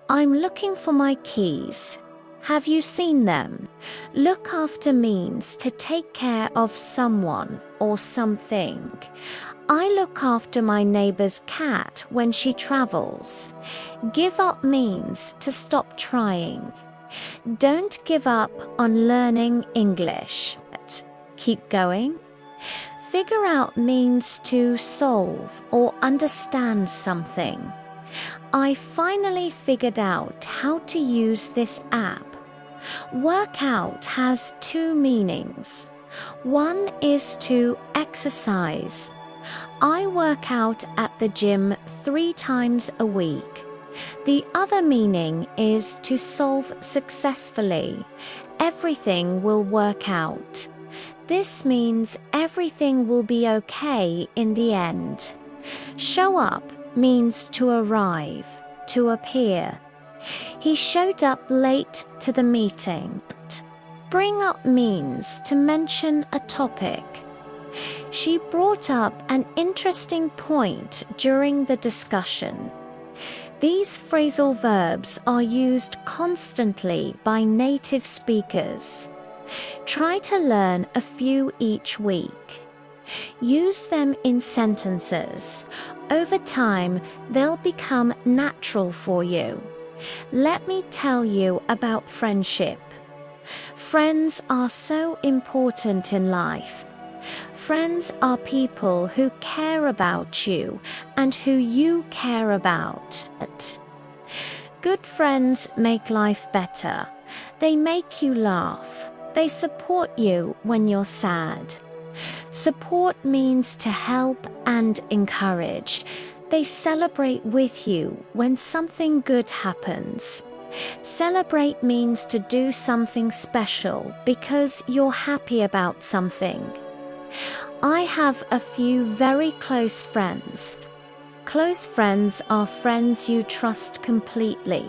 I'm looking for my keys. Have you seen them? Look after means to take care of someone or something. I look after my neighbor's cat when she travels. Give up means to stop trying. Don't give up on learning English. Keep going. Figure out means to solve or understand something. I finally figured out how to use this app. Work out has 2 meanings. One is to exercise. I work out at the gym 3 times a week. The other meaning is to solve successfully. Everything will work out. This means everything will be okay in the end. Show up means to arrive, to appear. He showed up late to the meeting. Bring up means to mention a topic. She brought up an interesting point during the discussion. These phrasal verbs are used constantly by native speakers. Try to learn a few each week. Use them in sentences. Over time, they'll become natural for you. Let me tell you about friendship. Friends are so important in life. Friends are people who care about you and who you care about. Good friends make life better. They make you laugh. They support you when you're sad. Support means to help and encourage. They celebrate with you when something good happens. Celebrate means to do something special because you're happy about something. I have a few very close friends. Close friends are friends you trust completely.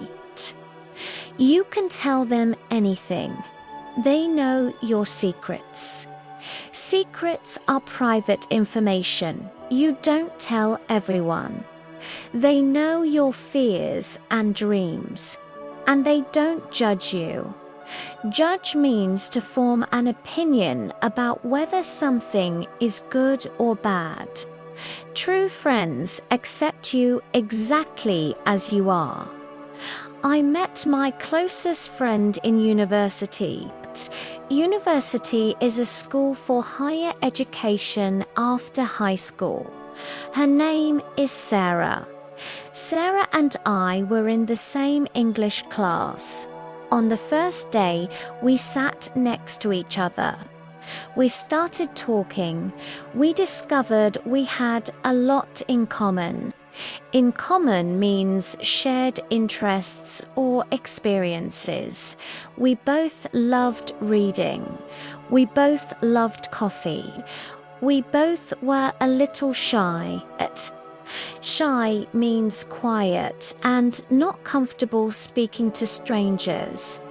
You can tell them anything. They know your secrets. Secrets are private information. You don't tell everyone. They know your fears and dreams, and they don't judge you. Judge means to form an opinion about whether something is good or bad. True friends accept you exactly as you are. I met my closest friend in university. University is a school for higher education after high school. Her name is Sarah. Sarah and I were in the same English class. On the first day, we sat next to each other. We started talking. We discovered we had a lot in common. In common means shared interests or experiences. We both loved reading. We both loved coffee. We both were a little shy. Shy means quiet and not comfortable speaking to strangers.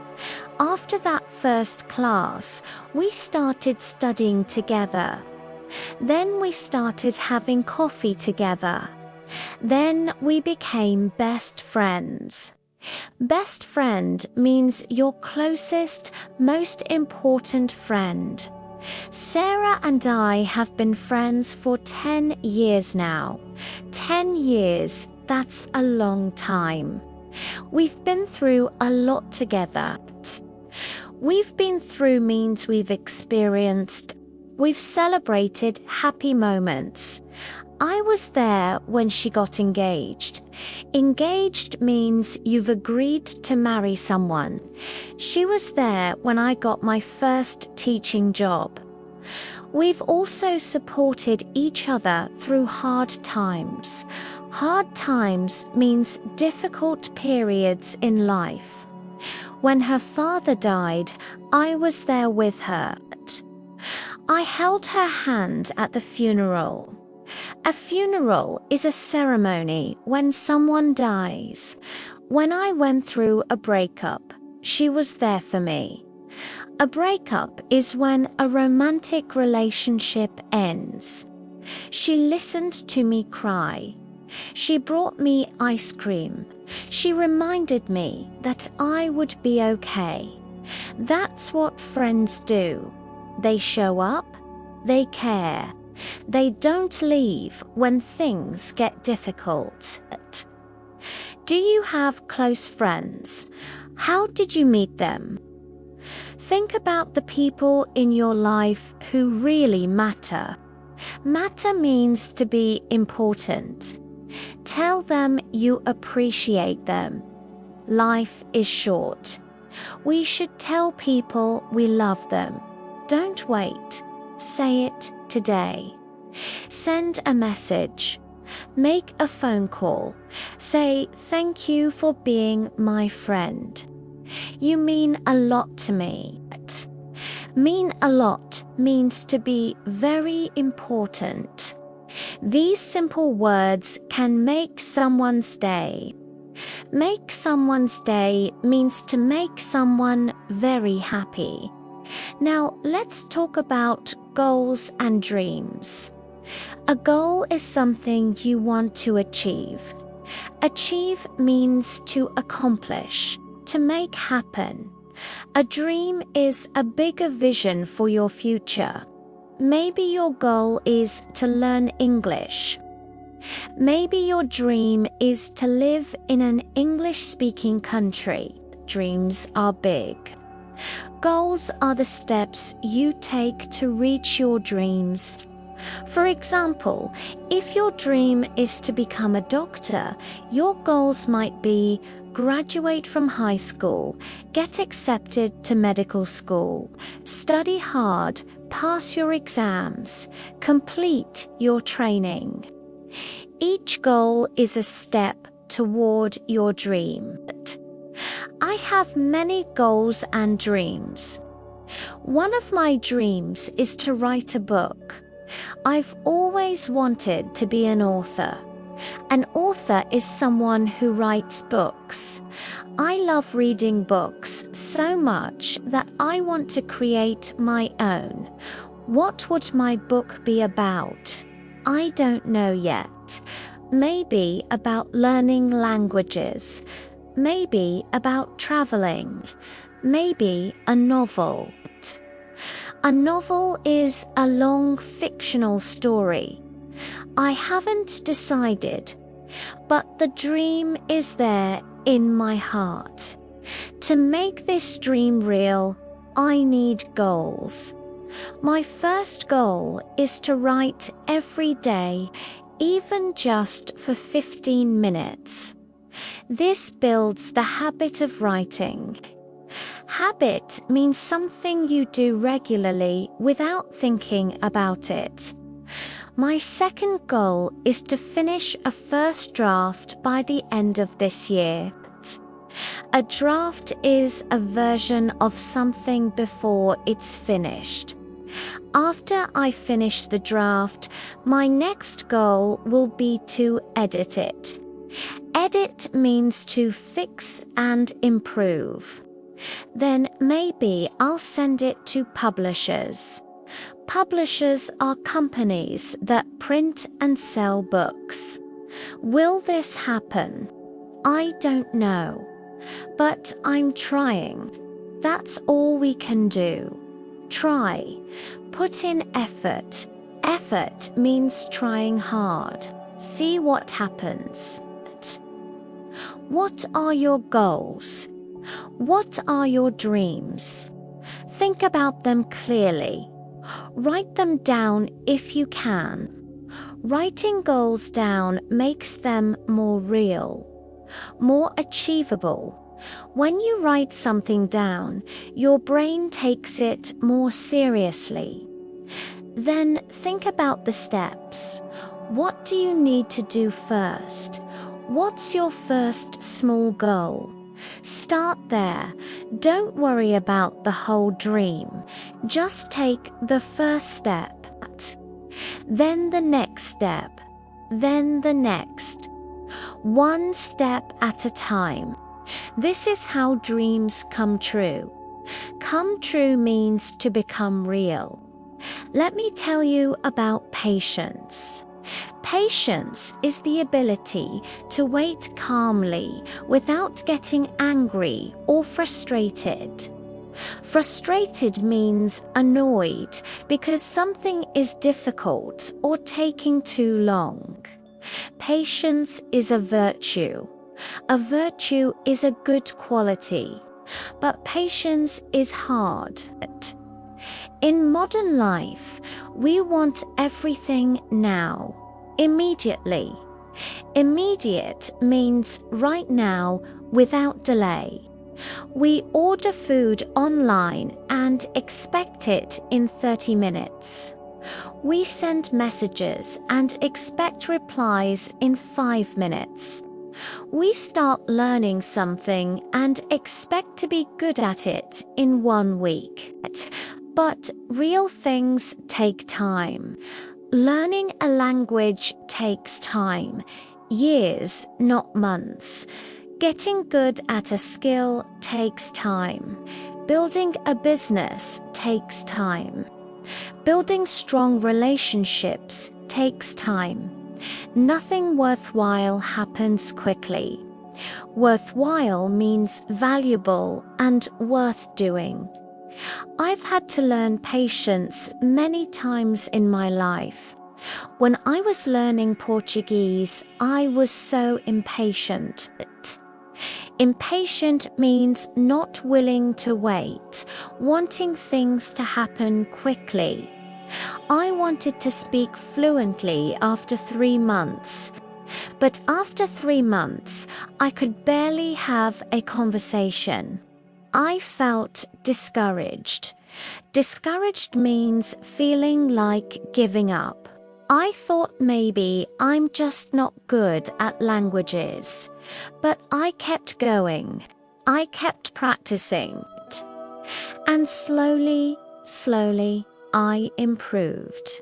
After that first class, we started studying together. Then we started having coffee together. Then we became best friends. Best friend means your closest, most important friend. Sarah and I have been friends for 10 years now. 10 years, that's a long time. We've been through a lot together. We've been through means we've experienced. We've celebrated happy moments. I was there when she got engaged. Engaged means you've agreed to marry someone. She was there when I got my first teaching job. We've also supported each other through hard times. Hard times means difficult periods in life. When her father died, I was there with her. I held her hand at the funeral. A funeral is a ceremony when someone dies. When I went through a breakup, she was there for me. A breakup is when a romantic relationship ends. She listened to me cry. She brought me ice cream. She reminded me that I would be okay. That's what friends do. They show up, they care. They don't leave when things get difficult. Do you have close friends? How did you meet them? Think about the people in your life who really matter. Matter means to be important. Tell them you appreciate them. Life is short. We should tell people we love them. Don't wait. Say it today. Send a message. Make a phone call. Say thank you for being my friend. You mean a lot to me. Mean a lot means to be very important. These simple words can make someone's day. Make someone's day means to make someone very happy. Now let's talk about goals and dreams. A goal is something you want to achieve. Achieve means to accomplish, to make happen. A dream is a bigger vision for your future. Maybe your goal is to learn English. Maybe your dream is to live in an English-speaking country. Dreams are big. Goals are the steps you take to reach your dreams. For example, if your dream is to become a doctor, your goals might be graduate from high school, get accepted to medical school, study hard, pass your exams, complete your training. Each goal is a step toward your dream. I have many goals and dreams. One of my dreams is to write a book. I've always wanted to be an author. An author is someone who writes books. I love reading books so much that I want to create my own. What would my book be about? I don't know yet. Maybe about learning languages. Maybe about traveling. Maybe a novel. A novel is a long fictional story. I haven't decided, but the dream is there in my heart. To make this dream real, I need goals. My first goal is to write every day, even just for 15 minutes. This builds the habit of writing. Habit means something you do regularly without thinking about it. My second goal is to finish a first draft by the end of this year. A draft is a version of something before it's finished. After I finish the draft, my next goal will be to edit it. Edit means to fix and improve. Then maybe I'll send it to publishers. Publishers are companies that print and sell books. Will this happen? I don't know. But I'm trying. That's all we can do. Try. Put in effort. Effort means trying hard. See what happens. What are your goals? What are your dreams? Think about them clearly. Write them down if you can. Writing goals down makes them more real, more achievable. When you write something down, your brain takes it more seriously. Then think about the steps. What do you need to do first? What's your first small goal? Start there. Don't worry about the whole dream. Just take the first step. Then the next step. Then the next. One step at a time. This is how dreams come true. Come true means to become real. Let me tell you about patience. Patience is the ability to wait calmly without getting angry or frustrated. Frustrated means annoyed because something is difficult or taking too long. Patience is a virtue. A virtue is a good quality, but patience is hard. In modern life, we want everything now, immediately. Immediate means right now, without delay. We order food online and expect it in 30 minutes. We send messages and expect replies in 5 minutes. We start learning something and expect to be good at it in 1 week. But real things take time. Learning a language takes time, years, not months. Getting good at a skill takes time. Building a business takes time. Building strong relationships takes time. Nothing worthwhile happens quickly. Worthwhile means valuable and worth doing. I've had to learn patience many times in my life. When I was learning Portuguese, I was so impatient. Impatient means not willing to wait, wanting things to happen quickly. I wanted to speak fluently after 3 months. But after 3 months, I could barely have a conversation. I felt discouraged. Discouraged means feeling like giving up. I thought maybe I'm just not good at languages. But I kept going. I kept practicing. And slowly, I improved.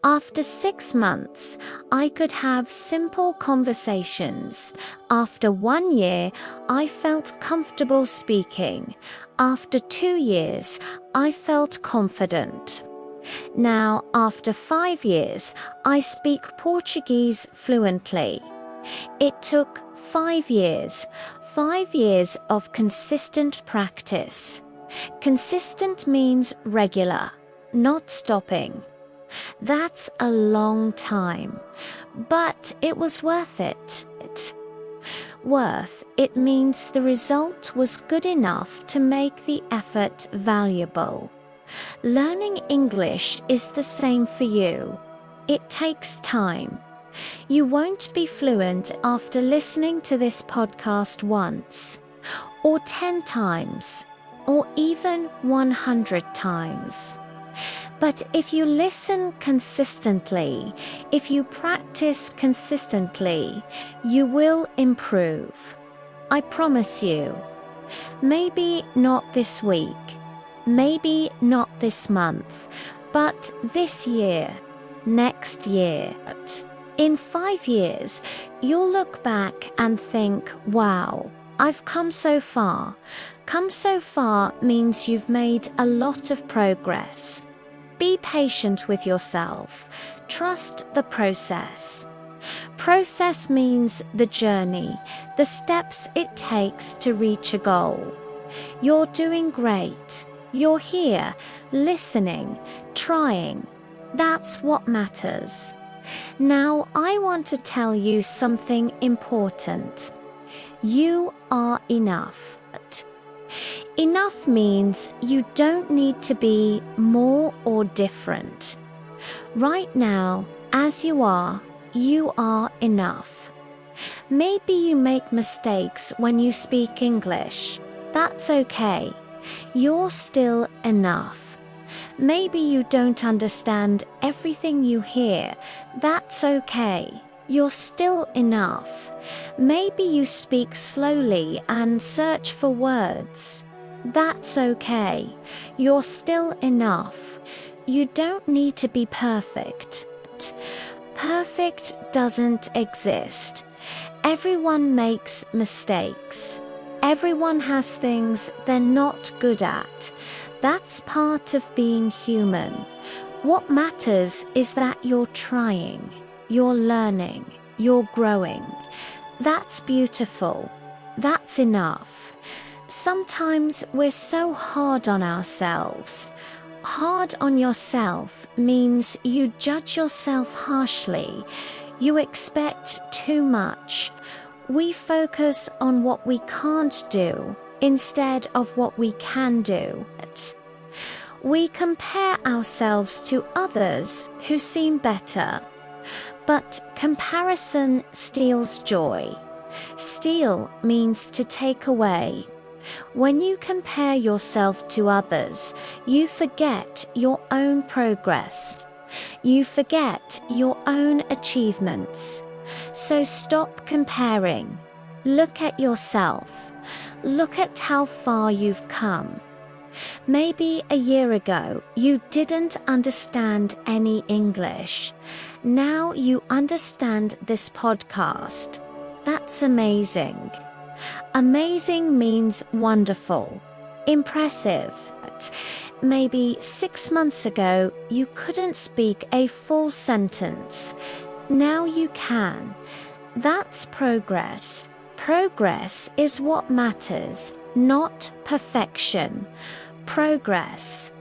After 6 months, I could have simple conversations. After 1 year, I felt comfortable speaking. After 2 years, I felt confident. Now, after 5 years, I speak Portuguese fluently. It took 5 years of consistent practice. Consistent means regular, not stopping. That's a long time, but it was worth it. Worth it means the result was good enough to make the effort valuable. Learning English is the same for you. It takes time. You won't be fluent after listening to this podcast once, or 10 times, or even 100 times. But if you listen consistently, if you practice consistently, you will improve. I promise you. Maybe not this week, maybe not this month, but this year, next year. In 5 years, you'll look back and think, wow, I've come so far. Come so far means you've made a lot of progress. Be patient with yourself. Trust the process. Process means the journey, the steps it takes to reach a goal. You're doing great. You're here, listening, trying. That's what matters. Now, I want to tell you something important. You are enough. Enough means you don't need to be more or different. Right now, as you are enough. Maybe you make mistakes when you speak English. That's okay. You're still enough. Maybe you don't understand everything you hear. That's okay. You're still enough. Maybe you speak slowly and search for words. That's okay. You're still enough. You don't need to be perfect. Perfect doesn't exist. Everyone makes mistakes. Everyone has things they're not good at. That's part of being human. What matters is that you're trying, you're learning, you're growing. That's beautiful. That's enough. Sometimes we're so hard on ourselves. Hard on yourself means you judge yourself harshly. You expect too much. We focus on what we can't do instead of what we can do. We compare ourselves to others who seem better. But comparison steals joy. Steal means to take away. When you compare yourself to others, you forget your own progress. You forget your your own achievements. So stop comparing. Look at yourself. Look at how far you've come. Maybe a year ago you didn't understand any English. Now you understand this podcast. That's amazing. Amazing means wonderful, impressive. Maybe 6 months ago you couldn't speak a full sentence. Now you can. That's progress. Progress is what matters, not perfection. Progress.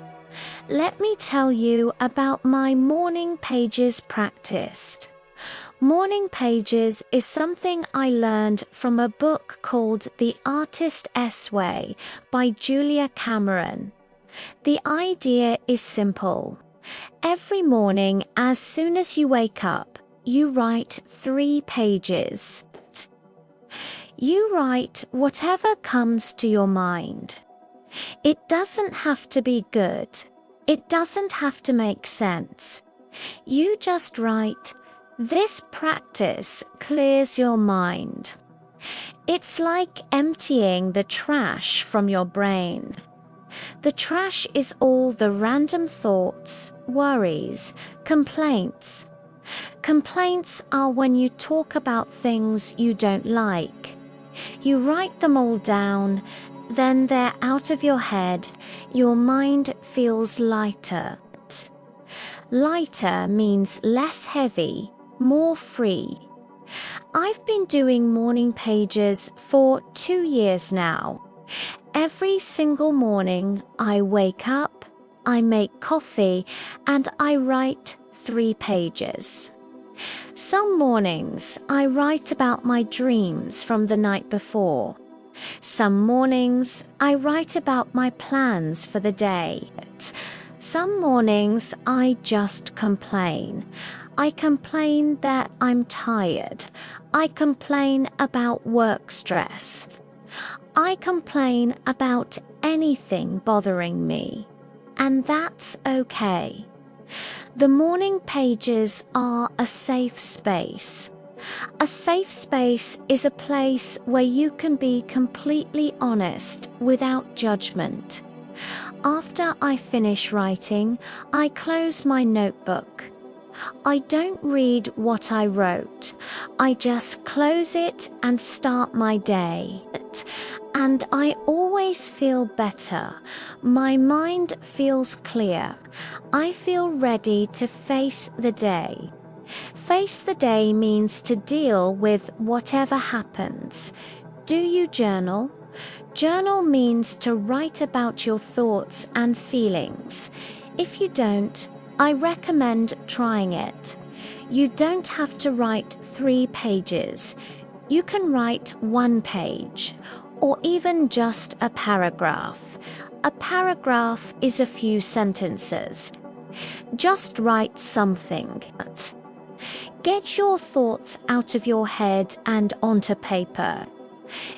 Let me tell you about my morning pages practice. Morning pages is something I learned from a book called The Artist's Way by Julia Cameron. The idea is simple. Every morning, as soon as you wake up, you write 3 pages. You write whatever comes to your mind. It doesn't have to be good. It doesn't have to make sense. You just write. This practice clears your mind. It's like emptying the trash from your brain. The trash is all the random thoughts, worries, complaints. Complaints are when you talk about things you don't like. You write them all down, then they're out of your head. Your mind feels lighter. Lighter means less heavy, more free. I've been doing morning pages for 2 years now. Every single morning I wake up, I make coffee, and I write 3 pages. Some mornings I write about my dreams from the night before. Some mornings I write about my plans for the day. Some mornings I just complain. I complain that I'm tired. I complain about work stress. I complain about anything bothering me. And that's okay. The morning pages are a safe space. A safe space is a place where you can be completely honest without judgment. After I finish writing, I close my notebook. I don't read what I wrote. I just close it and start my day. And I always feel better. My mind feels clear. I feel ready to face the day. Face the day means to deal with whatever happens. Do you journal? Journal means to write about your thoughts and feelings. If you don't, I recommend trying it. You don't have to write 3 pages. You can write 1 page, or even just a paragraph. A paragraph is a few sentences. Just write something. Get your thoughts out of your head and onto paper.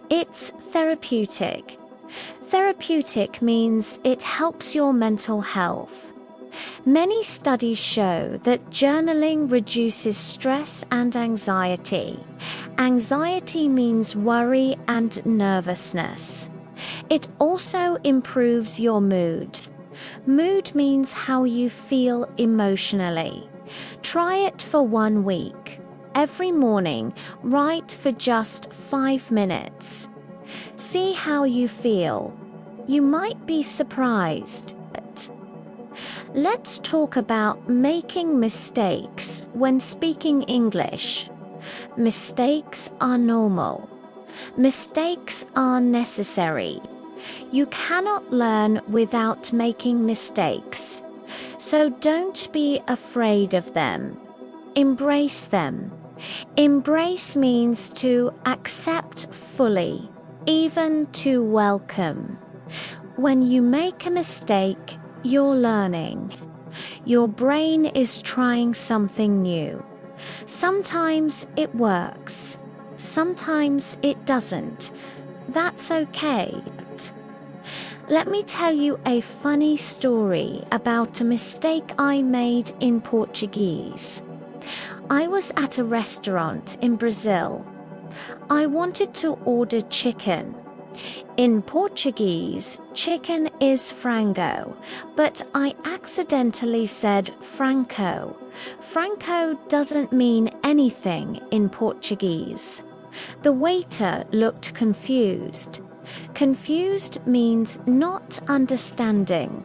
It's therapeutic. Therapeutic means it helps your mental health. Many studies show that journaling reduces stress and anxiety. Anxiety means worry and nervousness. It also improves your mood. Mood means how you feel emotionally. Try it for 1 week. Every morning, write for just 5 minutes. See how you feel. You might be surprised. Let's talk about making mistakes when speaking English. Mistakes are normal. Mistakes are necessary. You cannot learn without making mistakes. So don't be afraid of them. Embrace them. Embrace means to accept fully, even to welcome. When you make a mistake, you're learning. Your brain is trying something new. Sometimes it works. Sometimes it doesn't. That's okay. Let me tell you a funny story about a mistake I made in Portuguese. I was at a restaurant in Brazil. I wanted to order chicken. In Portuguese, chicken is frango, but I accidentally said franco. Franco doesn't mean anything in Portuguese. The waiter looked confused. Confused means not understanding.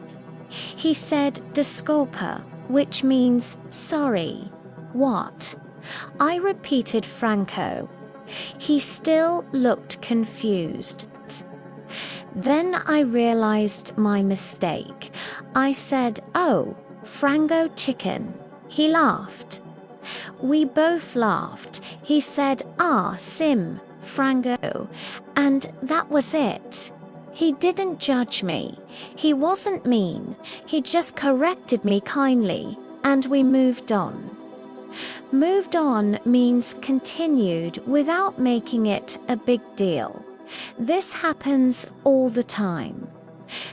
He said desculpa, which means sorry. What? I repeated franco. He still looked confused. Then I realized my mistake. I said, "Oh, frango chicken." He laughed. We both laughed. He said, "Ah, sim, frango." And that was it. He didn't judge me. He wasn't mean. He just corrected me kindly, and we moved on. Moved on means continued without making it a big deal. This happens all the time.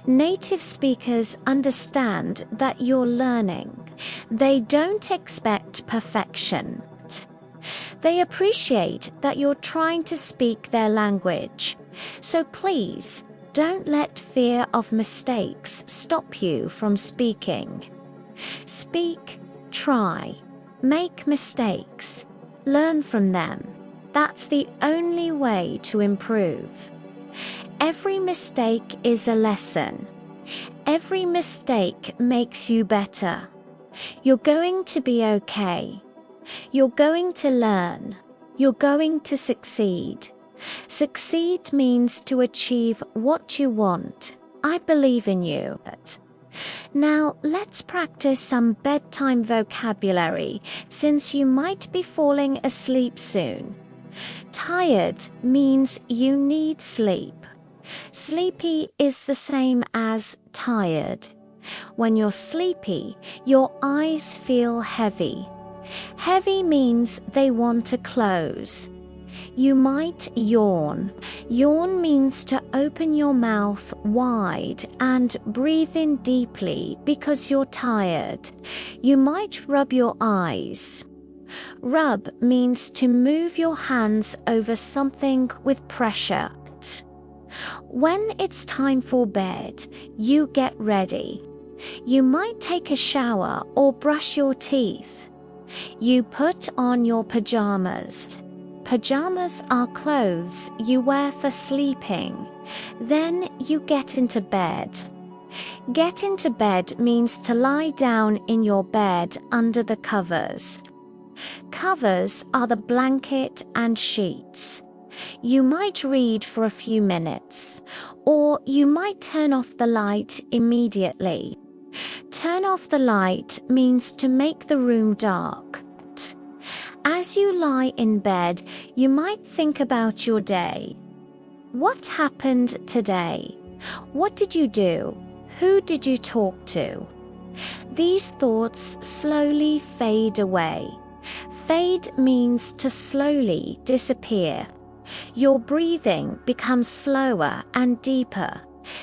Native speakers understand that you're learning. They don't expect perfection. They appreciate that you're trying to speak their language. So please, don't let fear of mistakes stop you from speaking. Speak, try, make mistakes, learn from them. That's the only way to improve. Every mistake is a lesson. Every mistake makes you better. You're going to be okay. You're going to learn. You're going to succeed. Succeed means to achieve what you want. I believe in you. Now, let's practice some bedtime vocabulary, since you might be falling asleep soon. Tired means you need sleep. Sleepy is the same as tired. When you're sleepy, your eyes feel heavy. Heavy means they want to close. You might yawn. Yawn means to open your mouth wide and breathe in deeply because you're tired. You might rub your eyes. Rub means to move your hands over something with pressure. When it's time for bed, you get ready. You might take a shower or brush your teeth. You put on your pajamas. Pajamas are clothes you wear for sleeping. Then you get into bed. Get into bed means to lie down in your bed under the covers. Covers are the blanket and sheets. You might read for a few minutes, or you might turn off the light immediately. Turn off the light means to make the room dark. As you lie in bed, you might think about your day. What happened today? What did you do? Who did you talk to? These thoughts slowly fade away. Fade means to slowly disappear. Your breathing becomes slower and deeper.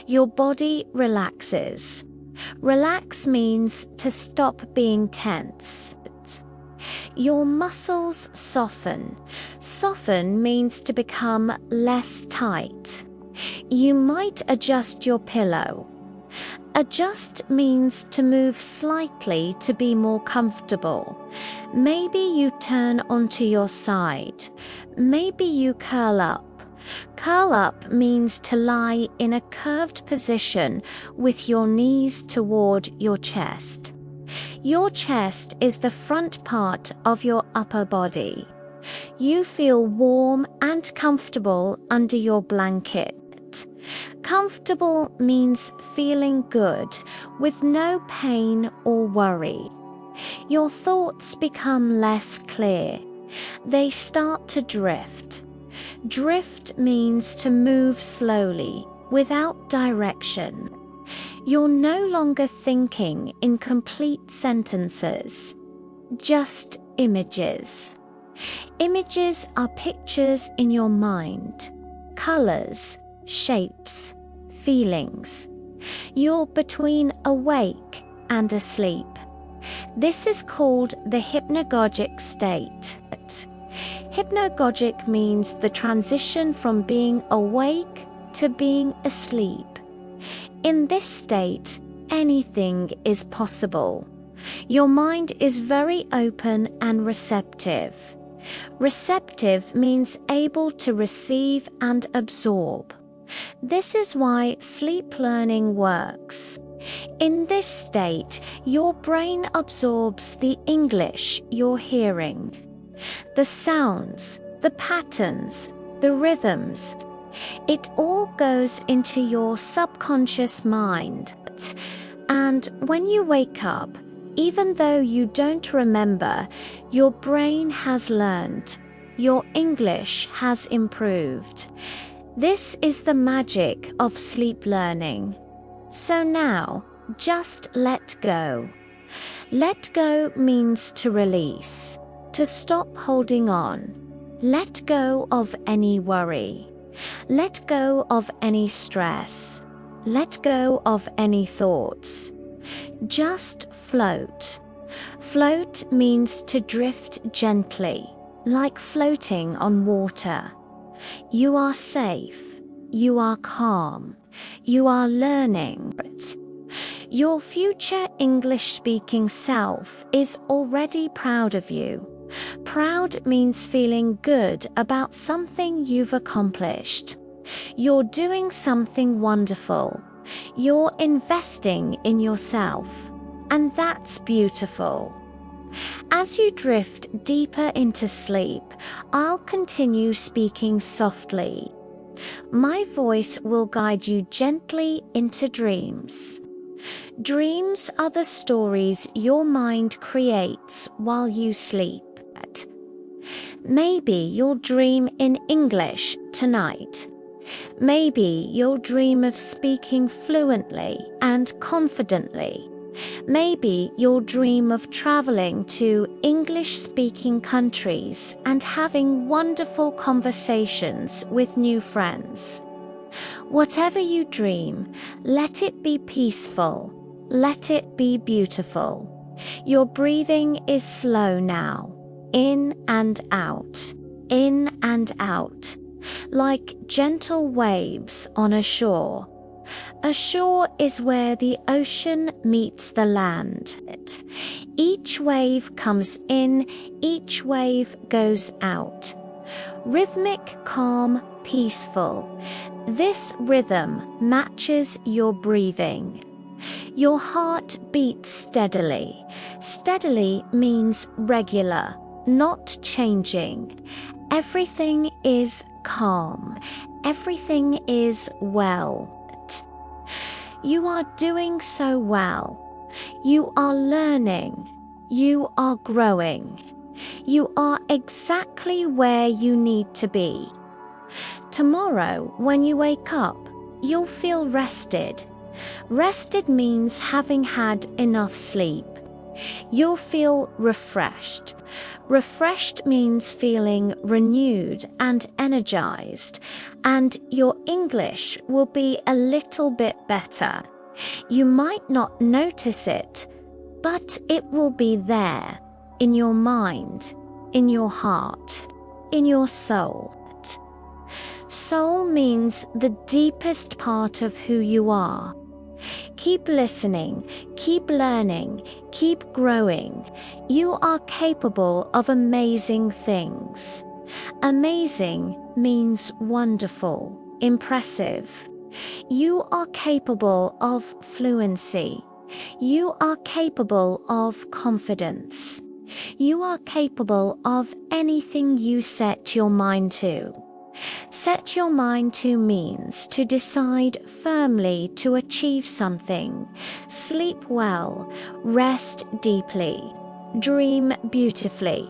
Your body relaxes. Relax means to stop being tense. Your muscles soften. Soften means to become less tight. You might adjust your pillow. Adjust means to move slightly to be more comfortable. Maybe you turn onto your side. Maybe you curl up. Curl up means to lie in a curved position with your knees toward your chest. Your chest is the front part of your upper body. You feel warm and comfortable under your blanket. Comfortable means feeling good, with no pain or worry. Your thoughts become less clear. They start to drift. Drift means to move slowly, without direction. You're no longer thinking in complete sentences, just images. Images are pictures in your mind, colors, shapes, feelings. You're between awake and asleep. This is called the hypnagogic state. Hypnagogic means the transition from being awake to being asleep. In this state, anything is possible. Your mind is very open and receptive. Receptive means able to receive and absorb. This is why sleep learning works. In this state, your brain absorbs the English you're hearing. The sounds, the patterns, the rhythms. It all goes into your subconscious mind. And when you wake up, even though you don't remember, your brain has learned. Your English has improved. This is the magic of sleep learning. So now, just let go. Let go means to release, to stop holding on. Let go of any worry. Let go of any stress. Let go of any thoughts. Just float. Float means to drift gently, like floating on water. You are safe. You are calm. You are learning. Your future English-speaking self is already proud of you. Proud means feeling good about something you've accomplished. You're doing something wonderful. You're investing in yourself. And that's beautiful. As you drift deeper into sleep, I'll continue speaking softly. My voice will guide you gently into dreams. Dreams are the stories your mind creates while you sleep. Maybe you'll dream in English tonight. Maybe you'll dream of speaking fluently and confidently. Maybe you'll dream of traveling to English-speaking countries and having wonderful conversations with new friends. Whatever you dream, let it be peaceful. Let it be beautiful. Your breathing is slow now. In and out. In and out. Like gentle waves on a shore. A shore is where the ocean meets the land. Each wave comes in, each wave goes out. Rhythmic, calm, peaceful. This rhythm matches your breathing. Your heart beats steadily. Steadily means regular, not changing. Everything is calm. Everything is well. You are doing so well. You are learning. You are growing. You are exactly where you need to be. Tomorrow, when you wake up, you'll feel rested. Rested means having had enough sleep. You'll feel refreshed. Refreshed means feeling renewed and energized, and your English will be a little bit better. You might not notice it, but it will be there, in your mind, in your heart, in your soul. Soul means the deepest part of who you are. Keep listening, keep learning, keep growing. You are capable of amazing things. Amazing means wonderful, impressive. You are capable of fluency. You are capable of confidence. You are capable of anything you set your mind to. Set your mind to means to decide firmly to achieve something. Sleep well, rest deeply, dream beautifully.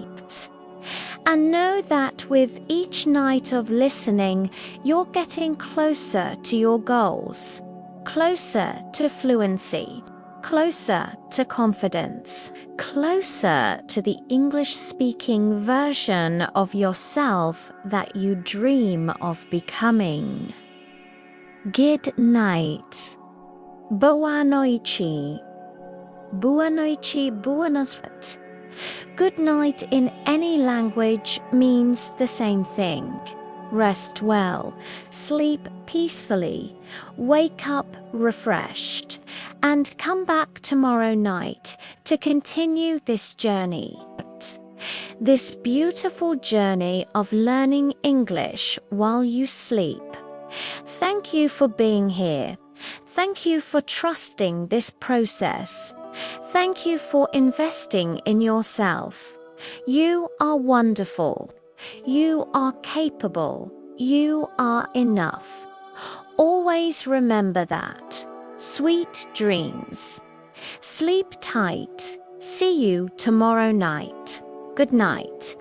And know that with each night of listening, you're getting closer to your goals, closer to fluency, closer to confidence, closer to the English-speaking version of yourself that you dream of becoming. Good night. Boa noite. Boa noite, buenas noches. Good night in any language means the same thing. Rest well, sleep peacefully, wake up refreshed, and come back tomorrow night to continue this journey. This beautiful journey of learning English while you sleep. Thank you for being here. Thank you for trusting this process. Thank you for investing in yourself. You are wonderful. You are capable. You are enough. Always remember that. Sweet dreams. Sleep tight. See you tomorrow night. Good night.